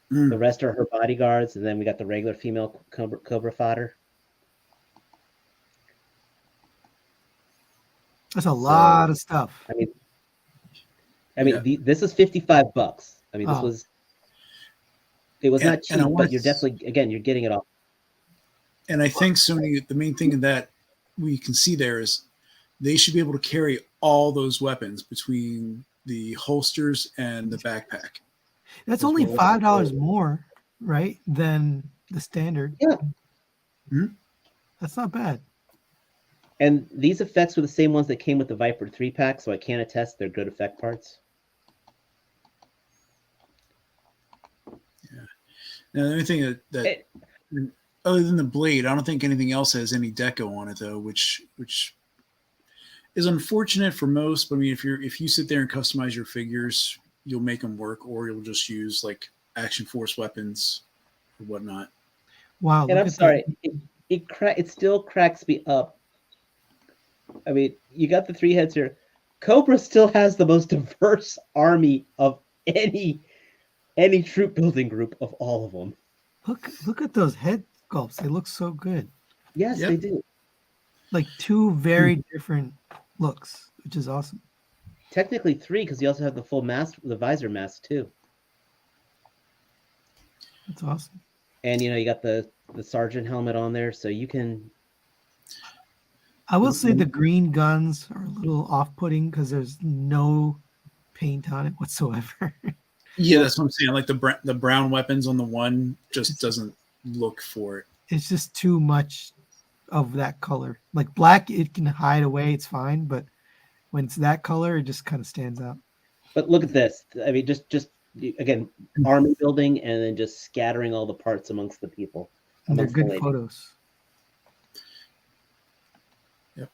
The rest are her bodyguards, and then we got the regular female Cobra fodder. that's a lot of stuff. I mean, this is $55. I mean, this it was not cheap, but you're definitely, again, you're getting it off. And I think Sony, the main thing that we can see there is they should be able to carry all those weapons between the holsters and the backpack. That's only $5 more, right, than the standard. Yeah. Mm-hmm. That's not bad. And these effects were the same ones that came with the Viper 3-pack, so I can attest they're good effect parts. Yeah. Now, the only thing that other than the blade, I don't think anything else has any deco on it, though, which is unfortunate for most. But I mean, if you sit there and customize your figures, you'll make them work, or you'll just use like Action Force weapons or whatnot. Wow. And I'm sorry, it still cracks me up. I mean, you got the 3 heads here. Cobra still has the most diverse army of any troop building group of all of them. Look at those head sculpts. They look so good. Yes, they do. Like 2 very different looks, which is awesome. Technically 3, because you also have the full mask, the visor mask too. That's awesome. And you got the sergeant helmet on there, so you can. I will say the green guns are a little off-putting because there's no paint on it whatsoever. Yeah, that's what I'm saying. Like the brown weapons on the one just doesn't look for it. It's just too much of that color. Like black, it can hide away. It's fine, but when it's that color, it just kind of stands out. But look at this. I mean, just again, army building and then just scattering all the parts amongst the people. And they're good photos. Yep.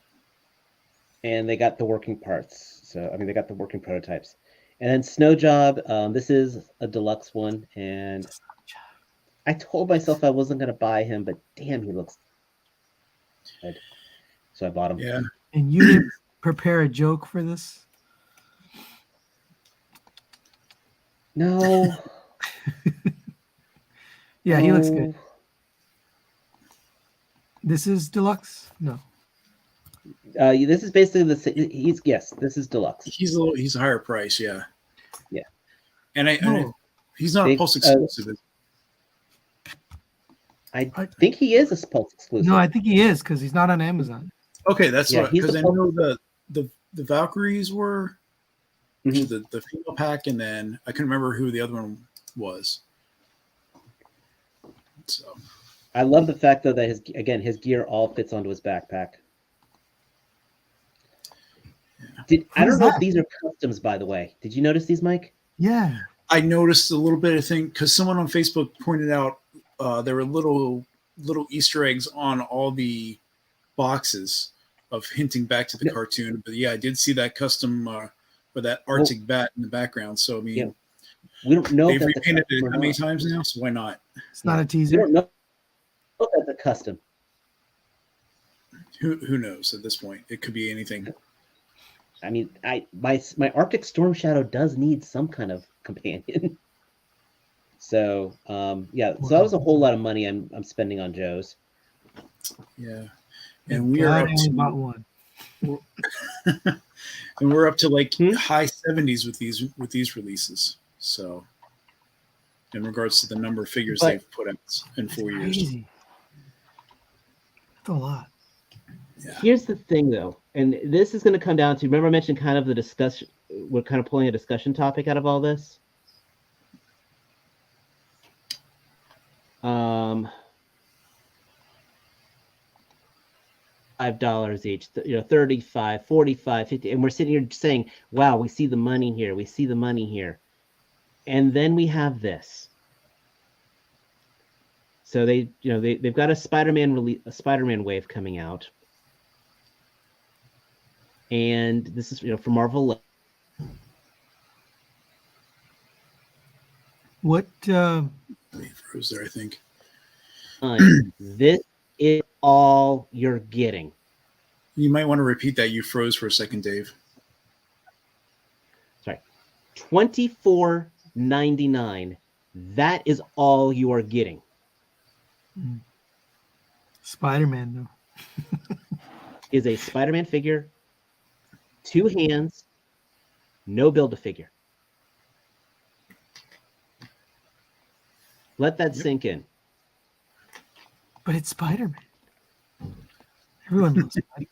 And they got the working parts. So I mean, they got the working prototypes. And then Snow Job. This is a deluxe one, and I told myself I wasn't going to buy him, but damn, he looks good. So I bought him. Yeah. And you didn't prepare a joke for this? No. Yeah, he looks good. This is deluxe? No. This is basically this is deluxe. He's a higher price, yeah. Yeah. And he's not a Pulse exclusive. I think he is a Pulse exclusive. No, I think he is because he's not on Amazon. Okay, that's what, he's because I the know the Valkyries were Mhm. the female pack, and then I couldn't remember who the other one was. So I love the fact though that his gear all fits onto his backpack. I don't know if these are customs, by the way. Did you notice these, Mike? Yeah. I noticed a little bit of thing because someone on Facebook pointed out there were little Easter eggs on all the boxes of hinting back to the cartoon. But yeah, I did see that custom or that Arctic bat in the background. So I mean, We don't know They've if that's a repainted custom it or how many not. times now? So why not? It's not a We teaser. don't know if that's a custom. Who knows at this point? It could be anything. I mean, my Arctic Storm Shadow does need some kind of companion. So yeah, so that was a whole lot of money I'm spending on Joe's. Yeah. Thank And we are God up I only bought to one. and we're up to like Hmm? high 70s with these releases. So in regards to the number of figures But- they've put out in 4 years. Crazy. That's a lot. Yeah. Here's the thing, though, and this is going to come down to. Remember, I mentioned kind of the discussion. We're kind of pulling a discussion topic out of all this. $5 each, 35, 45, 50, and we're sitting here saying, "Wow, we see the money here. We see the money here," and then we have this. So they've got a Spider-Man wave coming out, and this is for Marvel. What? He froze there, I think. This is all you're getting. You might want to repeat that. You froze for a second, Dave. Sorry, $24.99. That is all you are getting. Spider-Man though. Is a Spider-Man figure, 2 hands, no Build-A-Figure. Let that sink in. But it's Spider-Man. Everyone loves Spider-Man.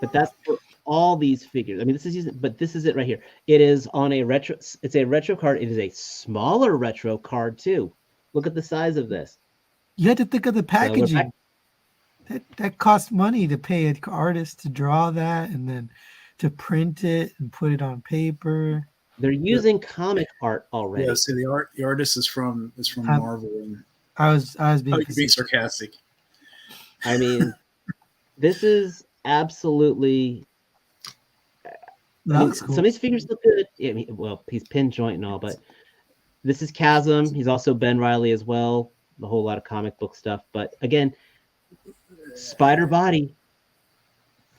But that's for all these figures. I mean, this is it right here. It is on a retro. It's a retro card. It is a smaller retro card too. Look at the size of this. You had to think of the So packaging. That costs money to pay an artist to draw that and then to print it and put it on paper. They're using comic art already. Yeah, so the artist is from Marvel, and I was being being sarcastic. I mean, this is absolutely. That looks Some cool. of these figures look good. I mean, well, he's pin joint and all, but this is Chasm. He's also Ben Reilly as well. A whole lot of comic book stuff. But again, Spider Body.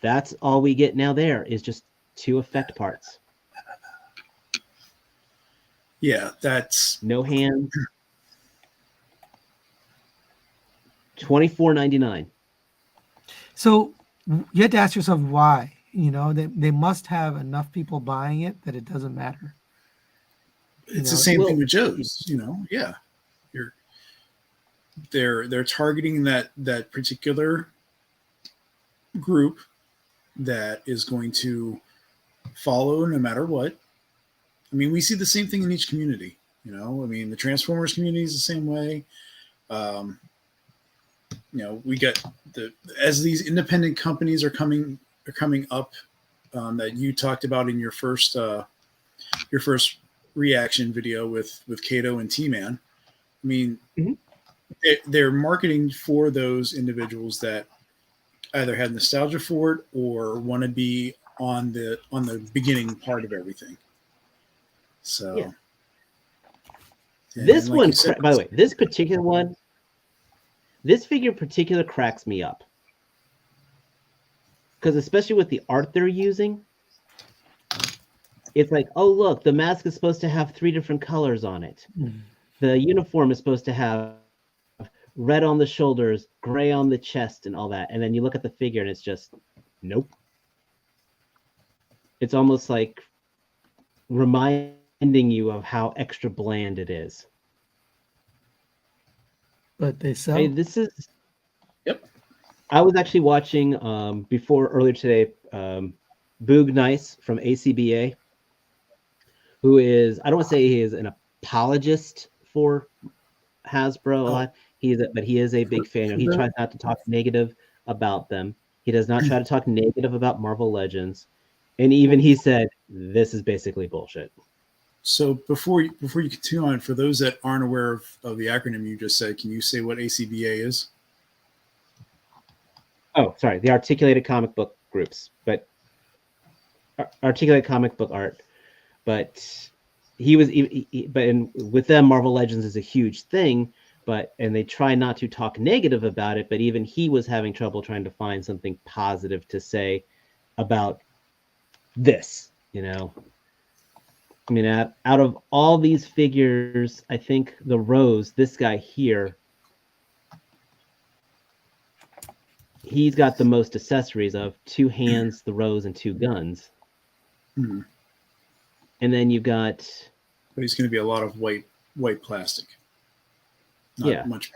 That's all we get now. There is just 2 effect parts. Yeah, that's No hands. $24.99. So you had to ask yourself why. They must have enough people buying it that it doesn't matter. it's the same thing with Joe's. Yeah, they're targeting that particular group that is going to follow no matter what. I mean, we see the same thing in each community. I mean, the Transformers community is the same way. We get as these independent companies are coming up that you talked about in your first reaction video with Kato and T-Man. I mean, they're marketing for those individuals that either have nostalgia for it or want to be on the beginning part of everything. So, Yeah. and This like one, you said, by the way, this particular one, this figure in particular cracks me up. Because especially with the art they're using, it's like, oh, look, the mask is supposed to have 3 different colors on it. The uniform is supposed to have red on the shoulders, gray on the chest, and all that. And then you look at the figure and it's just, nope. It's almost like reminding you of how extra bland it is. But they sell. Hey, this is. Yep. I was actually watching earlier today, Boog Nice from ACBA, who is, I don't want to say he is an apologist for Hasbro a lot. But he is a big fan. He tries not to talk negative about them. He does not try to talk negative about Marvel Legends. And even he said, this is basically bullshit. So before you continue on, for those that aren't aware of the acronym you just said, can you say what ACBA is? Oh, sorry, the Articulated Comic Book Groups, but Articulated Comic Book Art. But he was, with them, Marvel Legends is a huge thing, and they try not to talk negative about it, but even he was having trouble trying to find something positive to say about this, I mean, out of all these figures, I think the Rose, this guy here, he's got the most accessories of 2 hands, the Rose, and 2 guns. Hmm. And then you've got... But he's going to be a lot of white plastic. Not much.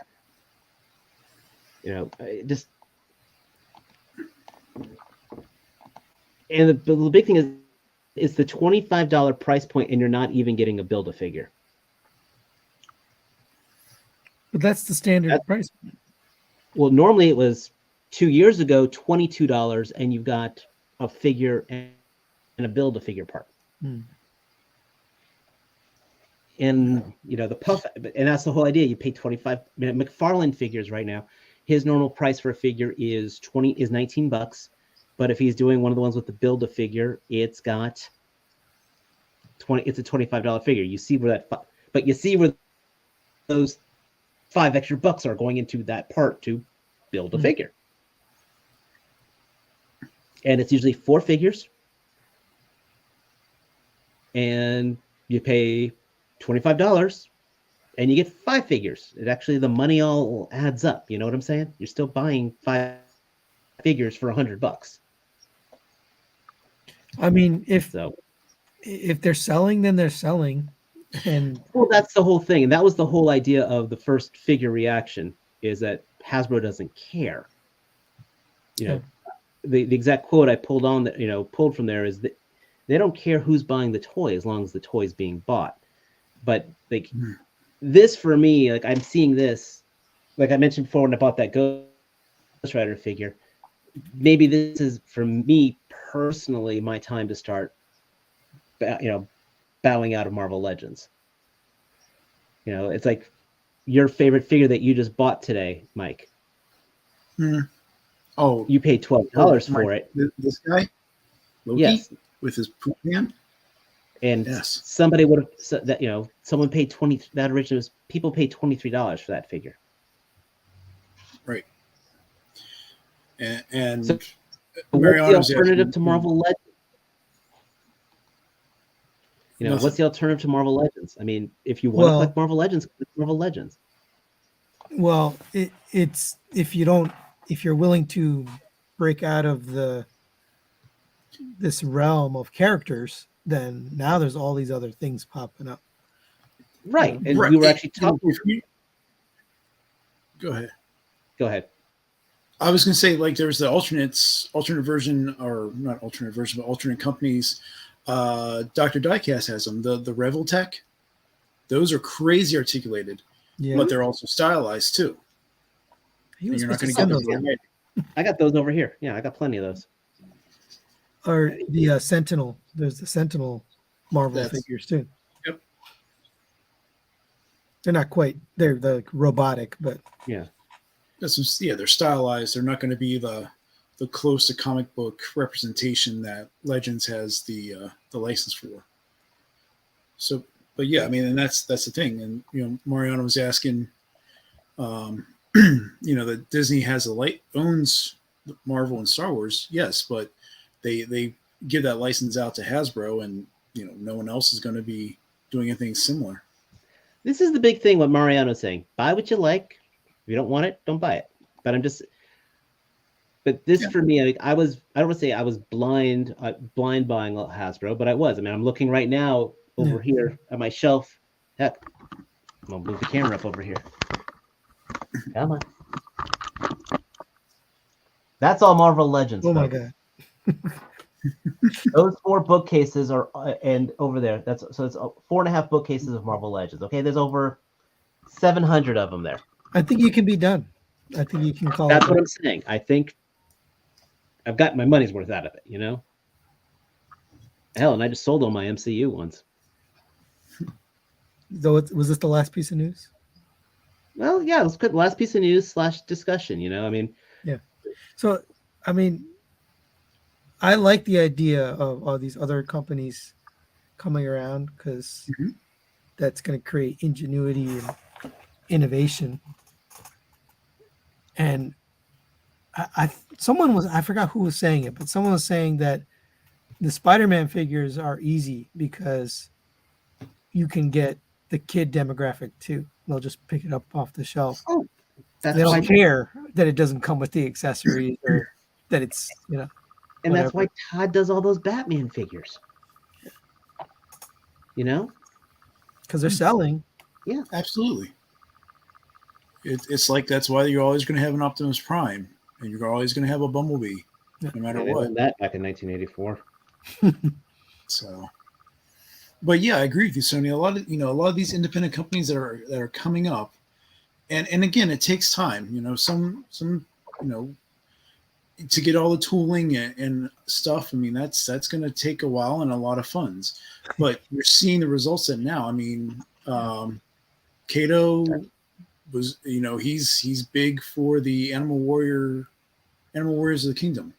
Just... And the big thing is, it's the $25 price point, and you're not even getting a Build-A-Figure. But that's the standard price. Well, normally it was 2 years ago, $22, and you've got a figure and a Build-A-Figure part. And the puff, and that's the whole idea. You pay $25. McFarlane figures right now, his normal price for a figure is $19. But if he's doing one of the ones with the Build-A-Figure, it's got it's a $25 figure. You see where but you see where those $5 extra are going into that part to build a figure. And it's usually 4 figures, and you pay $25 and you get 5 figures. It actually, the money all adds up. You know what I'm saying? You're still buying 5 figures for $100. I mean, if they're selling, then they're selling. And well, that's the whole thing. And that was the whole idea of the first figure reaction, is that Hasbro doesn't care. The exact quote I pulled from there is that they don't care who's buying the toy as long as the toy's being bought. But this, for me, I'm seeing this, like I mentioned before when I bought that Ghost Rider figure. Maybe this is, for me personally, my time to start, bowing out of Marvel Legends. It's like your favorite figure that you just bought today, Mike. Oh, you paid $12 for it. This guy, Loki, yes, with his poop hand. And yes, somebody would have someone paid $20. That originally was, people paid $23 for that figure. Right. And so what's the alternative to Marvel Legends? What's the alternative to Marvel Legends? I mean, if you want to collect Marvel Legends, collect Marvel Legends. Well, it's if you're willing to break out of this realm of characters, then now there's all these other things popping up. Right. And we were actually talking. Go ahead. Go ahead. I was going to say, there's the alternate version, or not alternate version, but alternate companies. Dr. Diecast has them. The Revel Tech. Those are crazy articulated, but they're also stylized too. You're not going to get those. I got those over here. Yeah, I got plenty of those. Or the Sentinel. There's the Sentinel Marvel figures too. Yep. They're not quite. They're robotic, but yeah. They're stylized. They're not going to be the close to comic book representation that Legends has the license for. So, but yeah, I mean, and that's the thing. And Mariano was asking, that Disney has owns Marvel and Star Wars, yes, but they give that license out to Hasbro, and no one else is going to be doing anything similar. This is the big thing. What Mariano's saying: buy what you like. If you don't want it, don't buy it. But this for me, I don't want to say I was blind buying Hasbro, but I was. I mean, I'm looking right now over here at my shelf. Heck, I'm gonna move the camera up over here. Come on. That's all Marvel Legends. Oh my god. Those 4 bookcases are, and over there, it's 4.5 bookcases of Marvel Legends. Okay, there's over 700 of them there. I think you can be done. I think you can call. That's what I'm saying. I think I've got my money's worth out of it. Hell, and I just sold all my MCU ones. So was this the last piece of news? Well, yeah, let's put the last piece of news / discussion. I mean, yeah. So, I mean, I like the idea of all these other companies coming around because Mhm. that's going to create ingenuity and innovation. And I forgot who was saying it, but someone was saying that the Spider-Man figures are easy because you can get the kid demographic too. They'll just pick it up off the shelf. Oh, that's They why, don't care that it doesn't come with the accessories or that it's, and that's whatever. why Todd does all those Batman figures. You know? Because they're selling. Yeah. Absolutely. It's like that's why you're always going to have an Optimus Prime, and you're always going to have a Bumblebee, Yeah. no matter Yeah, they what. learned that back in 1984. So, but yeah, I agree with you, Sony. A lot of these independent companies that are coming up, and again, it takes time. Some to get all the tooling and stuff. I mean, that's going to take a while and a lot of funds, but you're seeing the results of it now. I mean, Kato was, he's big for the Animal Warriors of the Kingdom.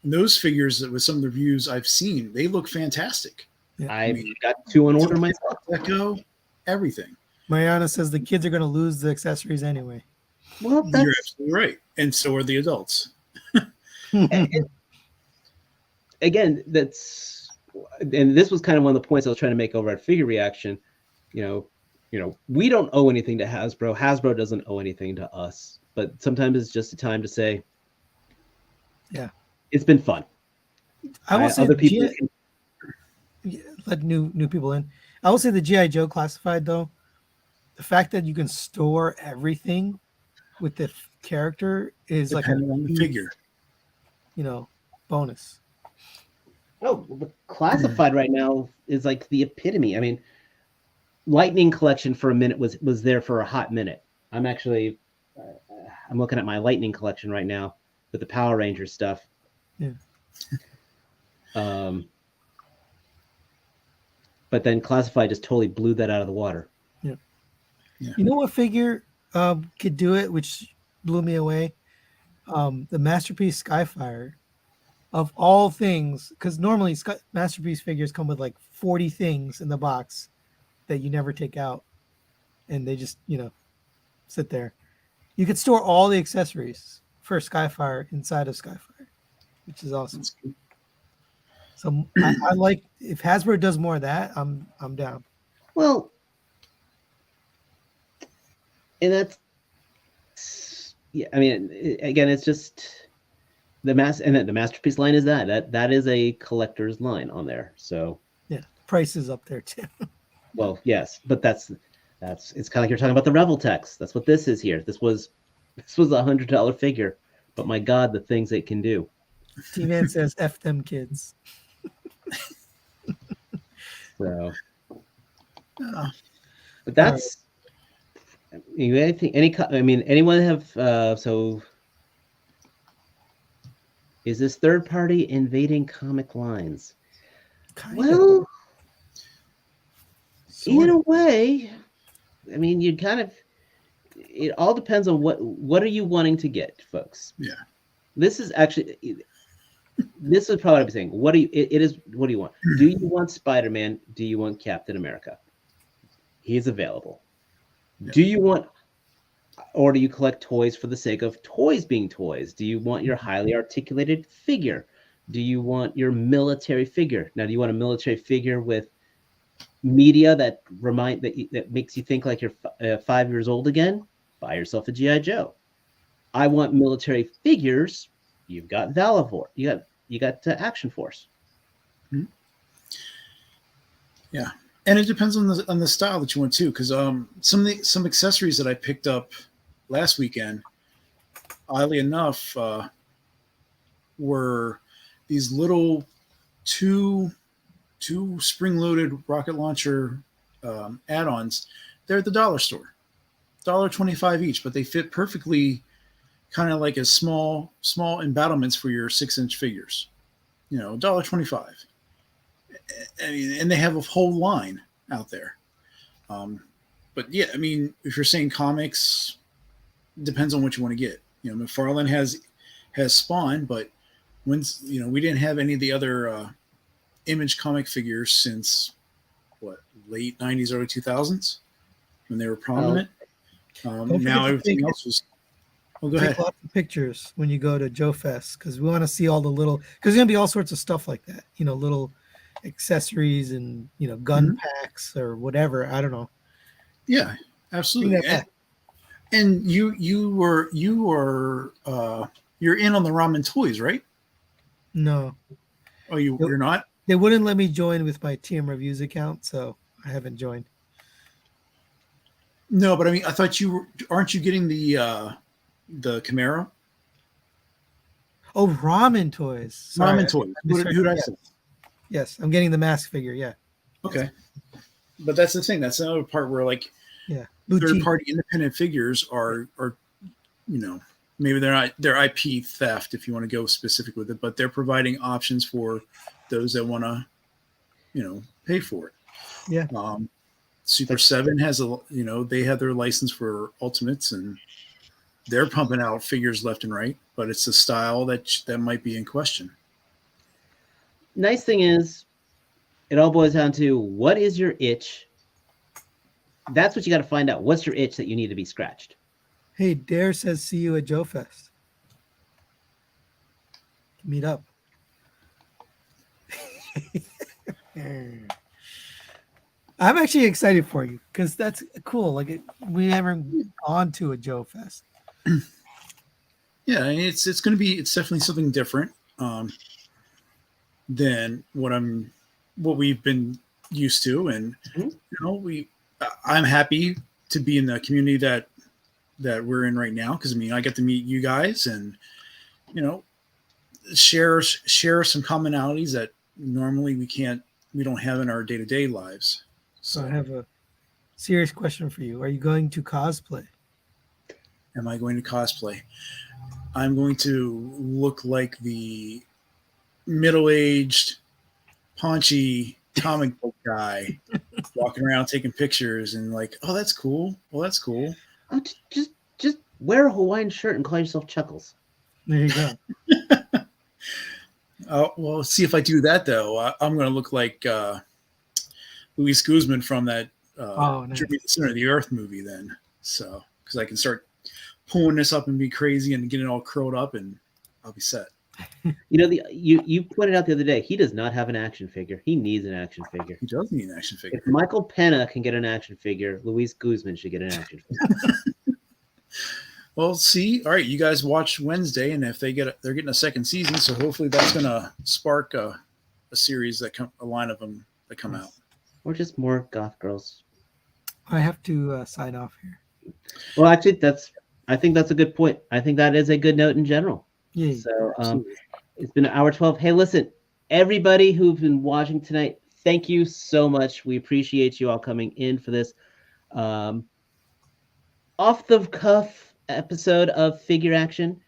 And those figures, with some of the reviews I've seen, they look fantastic. I've got 2 on order myself. Deco, everything. Mariana says the kids are going to lose the accessories anyway. Well, You're that's absolutely right, and so are the adults. again, and this was kind of one of the points I was trying to make over at Figure Reaction. We don't owe anything to Hasbro. Hasbro doesn't owe anything to us. But sometimes it's just a time to say, Yeah. it's been fun. I will say other people let new people in. I will say the G.I. Joe classified though, the fact that you can store everything with the character is like a Depending on the huge, figure. bonus. Oh, the classified right now is like the epitome. I mean, Lightning Collection for a minute was there for a hot minute. I'm actually I'm looking at my Lightning Collection right now with the Power Rangers stuff. Yeah. But then classified just totally blew that out of the water. Yeah. Yeah. You know what figure could do it, which blew me away? The Masterpiece Skyfire. Of all things, because normally Masterpiece figures come with like 40 things in the box that you never take out, and they just sit there. You could store all the accessories for Skyfire inside of Skyfire, which is awesome. So I like, if Hasbro does more of that, I'm down. Well, and that's I mean, again, it's just the Masterpiece line is that is a collector's line on there. So yeah, price is up there too. Well, yes, but it's kind of like you're talking about the Revel text. That's what this is here. This was $100 figure, but my God, the things it can do. T-Man says, "F them kids." So, but that's anyone have so. Is this third party invading comic lines? Well, in a way, I mean, it all depends on what are you wanting to get, folks. Yeah. This is probably what I'm saying. What do you want? Do you want Spider-Man? Do you want Captain America? He is available. Yeah. Do you want, or do you collect toys for the sake of toys being toys? Do you want your highly articulated figure? Do you want your military figure? Now, do you want a military figure with media that makes you think like you're 5 years old again? Buy yourself a G.I. Joe. I want military figures. You've got Valivor. You got Action Force. Mm-hmm. Yeah, and it depends on the style that you want too. Because some accessories that I picked up last weekend, oddly enough, were these little two spring-loaded rocket launcher add-ons. They're at the dollar store, $1.25 each, but they fit perfectly, kind of like as small embattlements for your 6-inch figures. $1.25. I mean, and they have a whole line out there. But yeah, I mean, if you're saying comics, it depends on what you want to get. McFarlane has Spawn, but we didn't have any of the other Image comic figures since late 90s, early 2000s when they were prominent. Don't forget Now to everything take- else was. Well, go Take ahead. lots of pictures when you go to Joe Fest because we want to see all the little because there's gonna be all sorts of stuff like that, little accessories and gun packs or whatever. I don't know. Yeah, Bring absolutely. that back. And you're in on the ramen toys, right? No, Oh, you're not? they wouldn't let me join with my TM Reviews account, so I haven't joined. No, but I mean, I thought aren't you getting the Camaro? Oh, ramen toys. Sorry, Ramen toys. I Who misheard did I you. say? Yes, I'm getting the mask figure. Yeah, Okay. But that's the thing. That's another part where like yeah. third Boutique. party independent figures are maybe they're IP theft if you want to go specific with it, but they're providing options for those that want to pay for it. Yeah. Super 7 has they have their license for Ultimates and they're pumping out figures left and right, but it's the style that might be in question. Nice thing is, it all boils down to what is your itch. That's what you got to find out. What's your itch that you need to be scratched? Hey, Dare says see you at Joe Fest. Meet up. I'm actually excited for you because that's cool. Like we haven't gone to a Joe Fest. Yeah, it's definitely something different than what we've been used to, and I'm happy to be in the community that we're in right now because I get to meet you guys and share some commonalities that normally we don't have in our day-to-day lives. So I have a serious question for you. Are you going to cosplay? Am I going to cosplay? I'm going to look like the middle-aged, paunchy comic book guy walking around taking pictures and like, oh, that's cool. Well, that's cool. Oh, just wear a Hawaiian shirt and call yourself Chuckles. There you go. Oh, well, see if I do that though. I'm going to look like Luis Guzman from that Nice. Journey to the Center of the Earth movie then. So, because I can start pulling this up and be crazy and getting it all curled up and I'll be set. You pointed out the other day, he does not have an action figure. He needs an action figure. He does need an action figure. If Michael Pena can get an action figure, Luis Guzman should get an action figure. Well, see, all right, you guys watch Wednesday, and if they're getting a second season, so hopefully that's going to spark a series a line of them that come out. Or just more goth girls. I have to sign off here. Well, actually, I think that's a good point. I think that is a good note in general. Yeah. So it's been hour 12. Hey, listen, everybody who's been watching tonight, thank you so much. We appreciate you all coming in for this off the cuff episode of Figure Action.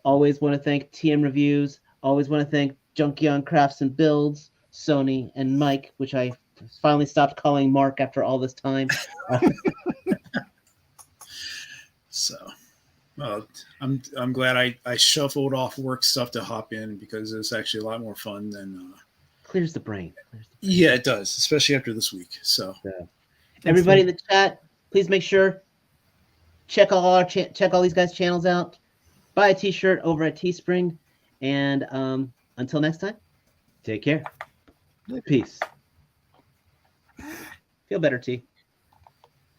Always want to thank TM Reviews. Always want to thank Junkie on Crafts and Builds, Sony, and Mike, which I finally stopped calling Mark after all this time. So, I'm glad I shuffled off work stuff to hop in because it's actually a lot more fun than. Clears the brain. Yeah, it does, especially after this week. So, everybody in the chat, please make sure check all these guys' channels out. Buy a t-shirt over at Teespring, and until next time, take care. Peace. Feel better, T.